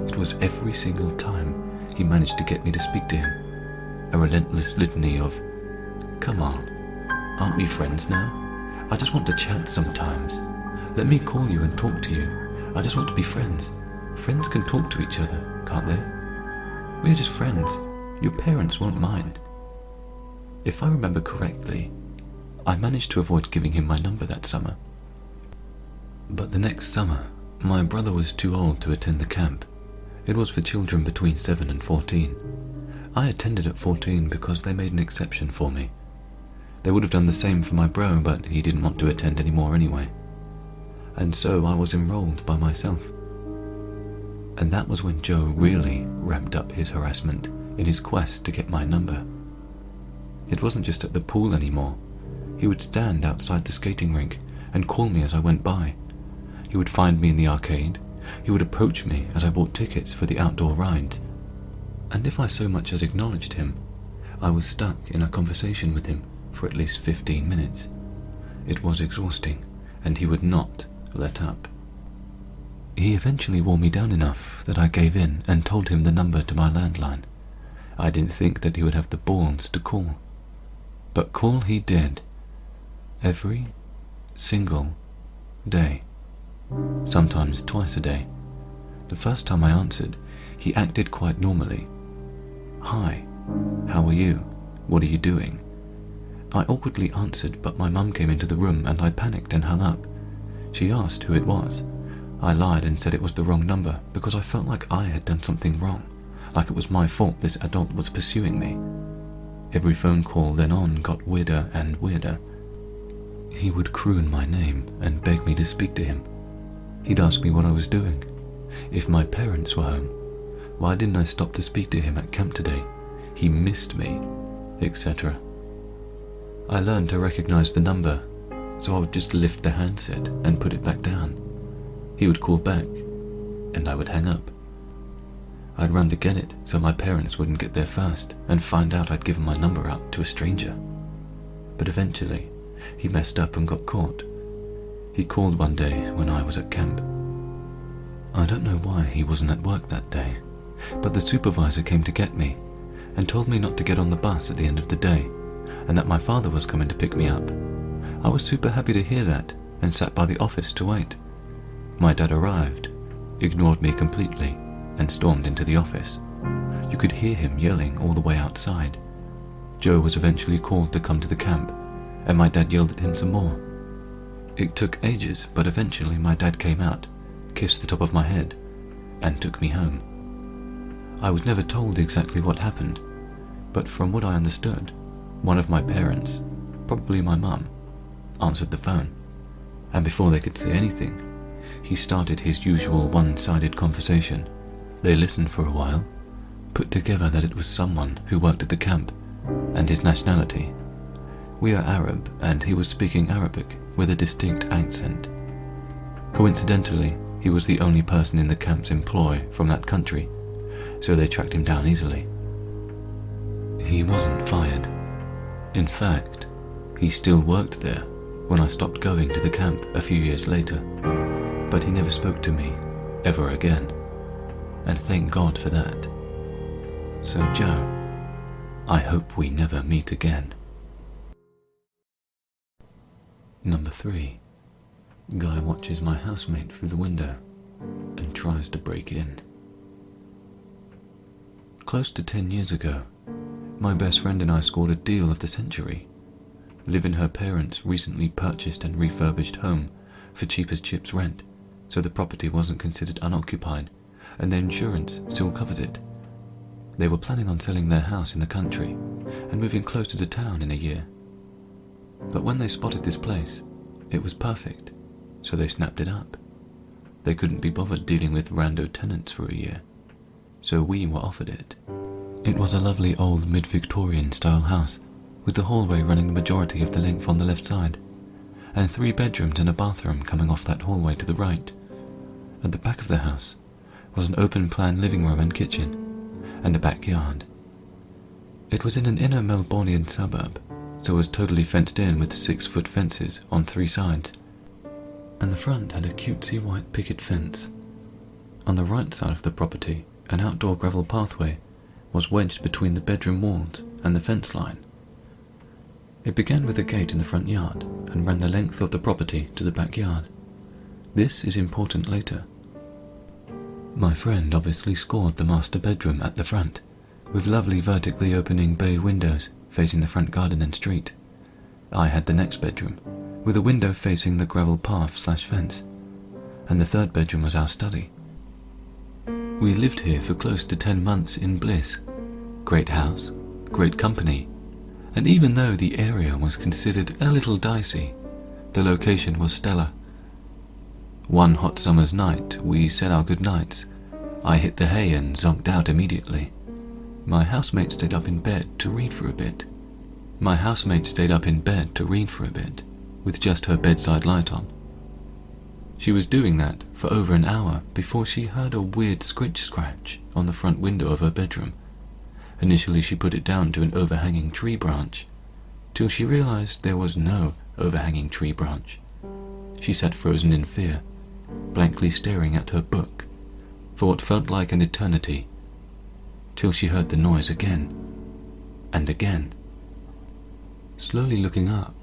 It was every single time he managed to get me to speak to him. A relentless litany of, "Come on, aren't we friends now? I just want to chat sometimes. Let me call you and talk to you. I just want to be friends. Friends can talk to each other, can't they? We're just friends. Your parents won't mind." If I remember correctly, I managed to avoid giving him my number that summer. But the next summer, my brother was too old to attend the camp. It was for children between 7 and 14. I attended at 14 because they made an exception for me. They would have done the same for my bro, but he didn't want to attend anymore anyway. And so I was enrolled by myself. And that was when Joe really ramped up his harassment in his quest to get my number. It wasn't just at the pool anymore. He would stand outside the skating rink and call me as I went by. He would find me in the arcade. He would approach me as I bought tickets for the outdoor rides. And if I so much as acknowledged him, I was stuck in a conversation with him for at least 15 minutes. It was exhausting, and he would not let up. He eventually wore me down enough that I gave in and told him the number to my landline. I didn't think that he would have the balls to call. But call he did. Every single day. Sometimes twice a day. The first time I answered, he acted quite normally. "Hi, how are you? What are you doing?" I awkwardly answered, but my mum came into the room and I panicked and hung up. She asked who it was. I lied and said it was the wrong number because I felt like I had done something wrong, like it was my fault this adult was pursuing me. Every phone call then on got weirder and weirder. He would croon my name and beg me to speak to him. He'd ask me what I was doing, if my parents were home, why didn't I stop to speak to him at camp today, he missed me, etc. I learned to recognize the number, so I would just lift the handset and put it back down. He would call back, and I would hang up. I'd run to get it so my parents wouldn't get there first and find out I'd given my number out to a stranger. But eventually, he messed up and got caught. He called one day when I was at camp. I don't know why he wasn't at work that day, but the supervisor came to get me and told me not to get on the bus at the end of the day and that my father was coming to pick me up. I was super happy to hear that and sat by the office to wait. My dad arrived, ignored me completely, and stormed into the office. You could hear him yelling all the way outside. Joe was eventually called to come to the camp, and my dad yelled at him some more. It took ages, but eventually my dad came out, kissed the top of my head, and took me home. I was never told exactly what happened, but from what I understood, one of my parents, probably my mum, answered the phone, and before they could say anything, he started his usual one-sided conversation. They listened for a while, put together that it was someone who worked at the camp, and his nationality. We are Arab, and he was speaking Arabic with a distinct accent. Coincidentally, he was the only person in the camp's employ from that country, so they tracked him down easily. He wasn't fired. In fact, he still worked there when I stopped going to the camp a few years later, but he never spoke to me ever again, and thank God for that. So Joe, I hope we never meet again. Number 3. Guy watches my housemate through the window and tries to break in. Close to 10 years ago, my best friend and I scored a deal of the century. Live in her parents' recently purchased and refurbished home for cheap as chips rent, so the property wasn't considered unoccupied, and their insurance still covers it. They were planning on selling their house in the country and moving closer to town in a year. But when they spotted this place, it was perfect, so they snapped it up. They couldn't be bothered dealing with rando tenants for a year, so we were offered it. It was a lovely old mid-Victorian style house, with the hallway running the majority of the length on the left side, and 3 bedrooms and a bathroom coming off that hallway to the right. At the back of the house was an open-plan living room and kitchen, and a backyard. It was in an inner Melbourneian suburb, so it was totally fenced in with 6-foot fences on 3 sides, and the front had a cutesy white picket fence. On the right side of the property, an outdoor gravel pathway was wedged between the bedroom walls and the fence line. It began with a gate in the front yard and ran the length of the property to the backyard. This is important later. My friend obviously scored the master bedroom at the front, with lovely vertically opening bay windows facing the front garden and street. I had the next bedroom, with a window facing the gravel path/fence, and the third bedroom was our study. We lived here for close to 10 months in bliss. Great house, great company, and even though the area was considered a little dicey, the location was stellar. One hot summer's night, we said our goodnights. I hit the hay and zonked out immediately. My housemate stayed up in bed to read for a bit. With just her bedside light on. She was doing that for over an hour before she heard a weird scratch on the front window of her bedroom. Initially she put it down to an overhanging tree branch, till she realized there was no overhanging tree branch. She sat frozen in fear, blankly staring at her book, for what felt like an eternity, till she heard the noise again, and again. Slowly looking up,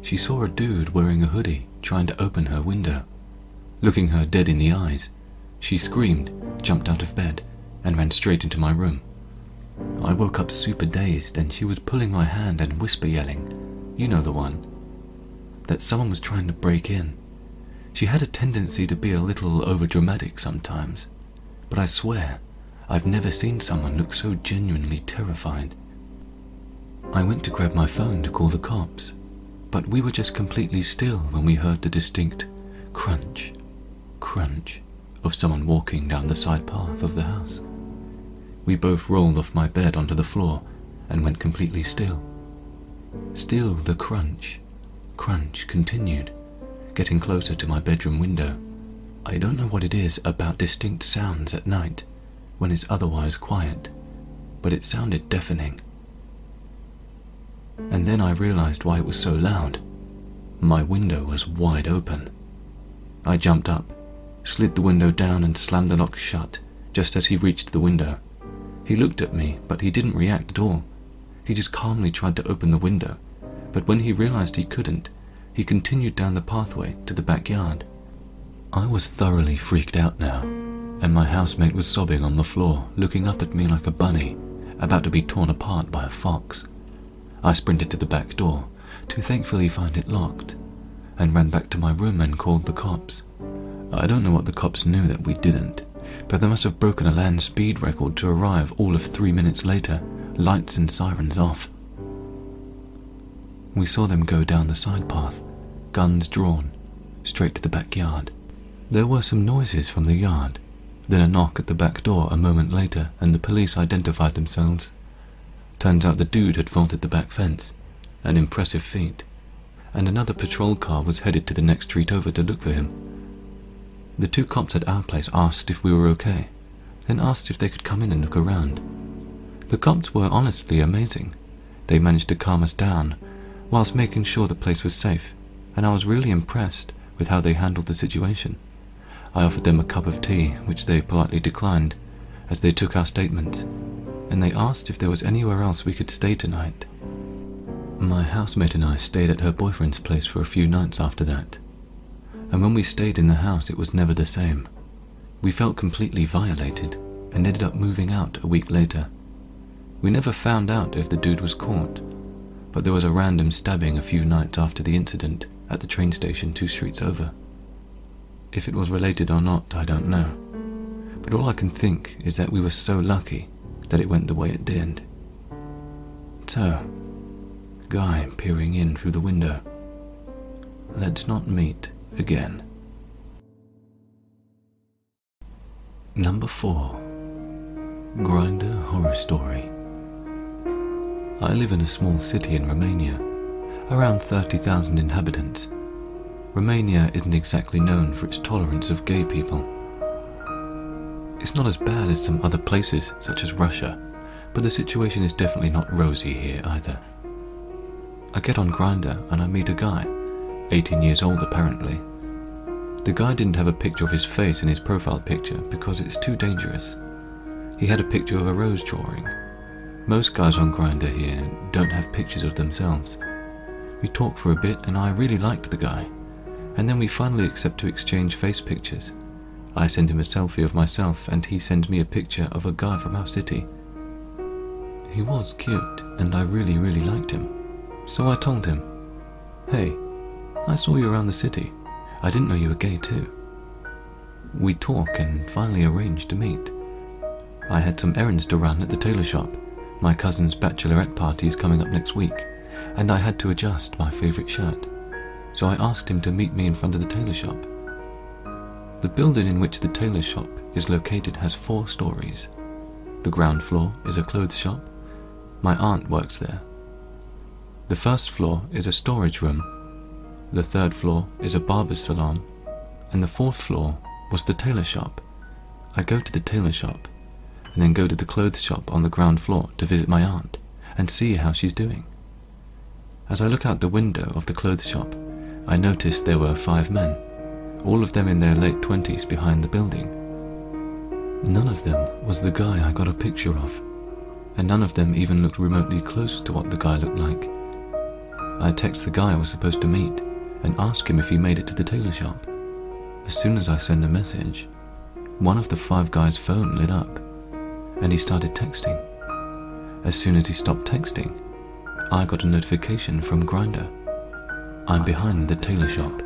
she saw a dude wearing a hoodie trying to open her window. Looking her dead in the eyes, she screamed, jumped out of bed, and ran straight into my room. I woke up super dazed, and she was pulling my hand and whisper yelling, you know the one, that someone was trying to break in. She had a tendency to be a little overdramatic sometimes, but I swear, I've never seen someone look so genuinely terrified. I went to grab my phone to call the cops, but we were just completely still when we heard the distinct crunch of someone walking down the side path of the house. We both rolled off my bed onto the floor and went completely still. Still the crunch continued, getting closer to my bedroom window. I don't know what it is about distinct sounds at night, when it's otherwise quiet, but it sounded deafening. And then I realized why it was so loud. My window was wide open. I jumped up, slid the window down and slammed the lock shut just as he reached the window. He looked at me, but he didn't react at all. He just calmly tried to open the window, but when he realized he couldn't, he continued down the pathway to the backyard. I was thoroughly freaked out now, and my housemate was sobbing on the floor, looking up at me like a bunny, about to be torn apart by a fox. I sprinted to the back door, to thankfully find it locked, and ran back to my room and called the cops. I don't know what the cops knew that we didn't, but they must have broken a land speed record to arrive all of 3 minutes later, lights and sirens off. We saw them go down the side path, guns drawn, straight to the backyard. There were some noises from the yard, then a knock at the back door a moment later, and the police identified themselves. Turns out the dude had vaulted the back fence, an impressive feat, and another patrol car was headed to the next street over to look for him. The 2 cops at our place asked if we were okay, then asked if they could come in and look around. The cops were honestly amazing. They managed to calm us down, whilst making sure the place was safe, and I was really impressed with how they handled the situation. I offered them a cup of tea, which they politely declined, as they took our statements, and they asked if there was anywhere else we could stay tonight. My housemate and I stayed at her boyfriend's place for a few nights after that, and when we stayed in the house it was never the same. We felt completely violated, and ended up moving out a week later. We never found out if the dude was caught, but there was a random stabbing a few nights after the incident at the train station 2 streets over. If it was related or not, I don't know, but all I can think is that we were so lucky that it went the way it did. So, guy peering in through the window. Let's not meet again. Number 4. Grindr Horror Story. I live in a small city in Romania, around 30,000 inhabitants. Romania isn't exactly known for its tolerance of gay people. It's not as bad as some other places, such as Russia, but the situation is definitely not rosy here either. I get on Grindr and I meet a guy, 18 years old apparently. The guy didn't have a picture of his face in his profile picture because it's too dangerous. He had a picture of a rose drawing. Most guys on Grindr here don't have pictures of themselves. We talked for a bit and I really liked the guy, and then we finally accept to exchange face pictures. I send him a selfie of myself and he sends me a picture of a guy from our city. He was cute and I really liked him. So I told him, "Hey, I saw you around the city. I didn't know you were gay too." We talk and finally arranged to meet. I had some errands to run at the tailor shop. My cousin's bachelorette party is coming up next week, and I had to adjust my favourite shirt. So I asked him to meet me in front of the tailor shop. The building in which the tailor shop is located has 4 stories. The ground floor is a clothes shop. My aunt works there. The first floor is a storage room. The 3rd floor is a barber's salon, and the 4th floor was the tailor shop. I go to the tailor shop, and then go to the clothes shop on the ground floor to visit my aunt and see how she's doing. As I look out the window of the clothes shop, I noticed there were 5 men, all of them in their late 20s behind the building. None of them was the guy I got a picture of, and none of them even looked remotely close to what the guy looked like. I text the guy I was supposed to meet and ask him if he made it to the tailor shop. As soon as I send the message, one of the 5 guys' phone lit up, and he started texting. As soon as he stopped texting, I got a notification from Grindr. I'm behind the tailor shop.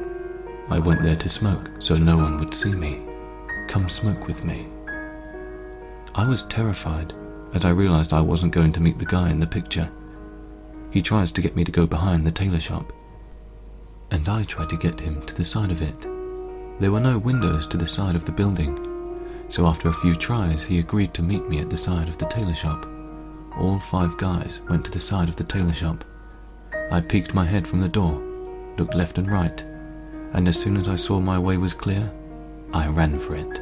I went there to smoke so no one would see me. Come smoke with me. I was terrified as I realized I wasn't going to meet the guy in the picture. He tries to get me to go behind the tailor shop, and I tried to get him to the side of it. There were no windows to the side of the building, so after a few tries he agreed to meet me at the side of the tailor shop. All 5 guys went to the side of the tailor shop. I peeked my head from the door, looked left and right, and as soon as I saw my way was clear, I ran for it.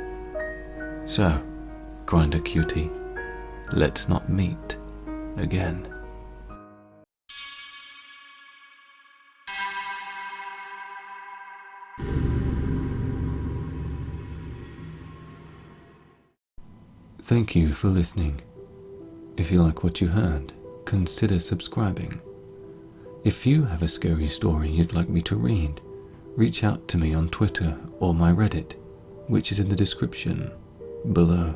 So, Grindr cutie, let's not meet again. Thank you for listening. If you like what you heard, consider subscribing. If you have a scary story you'd like me to read, reach out to me on Twitter or my Reddit, which is in the description below.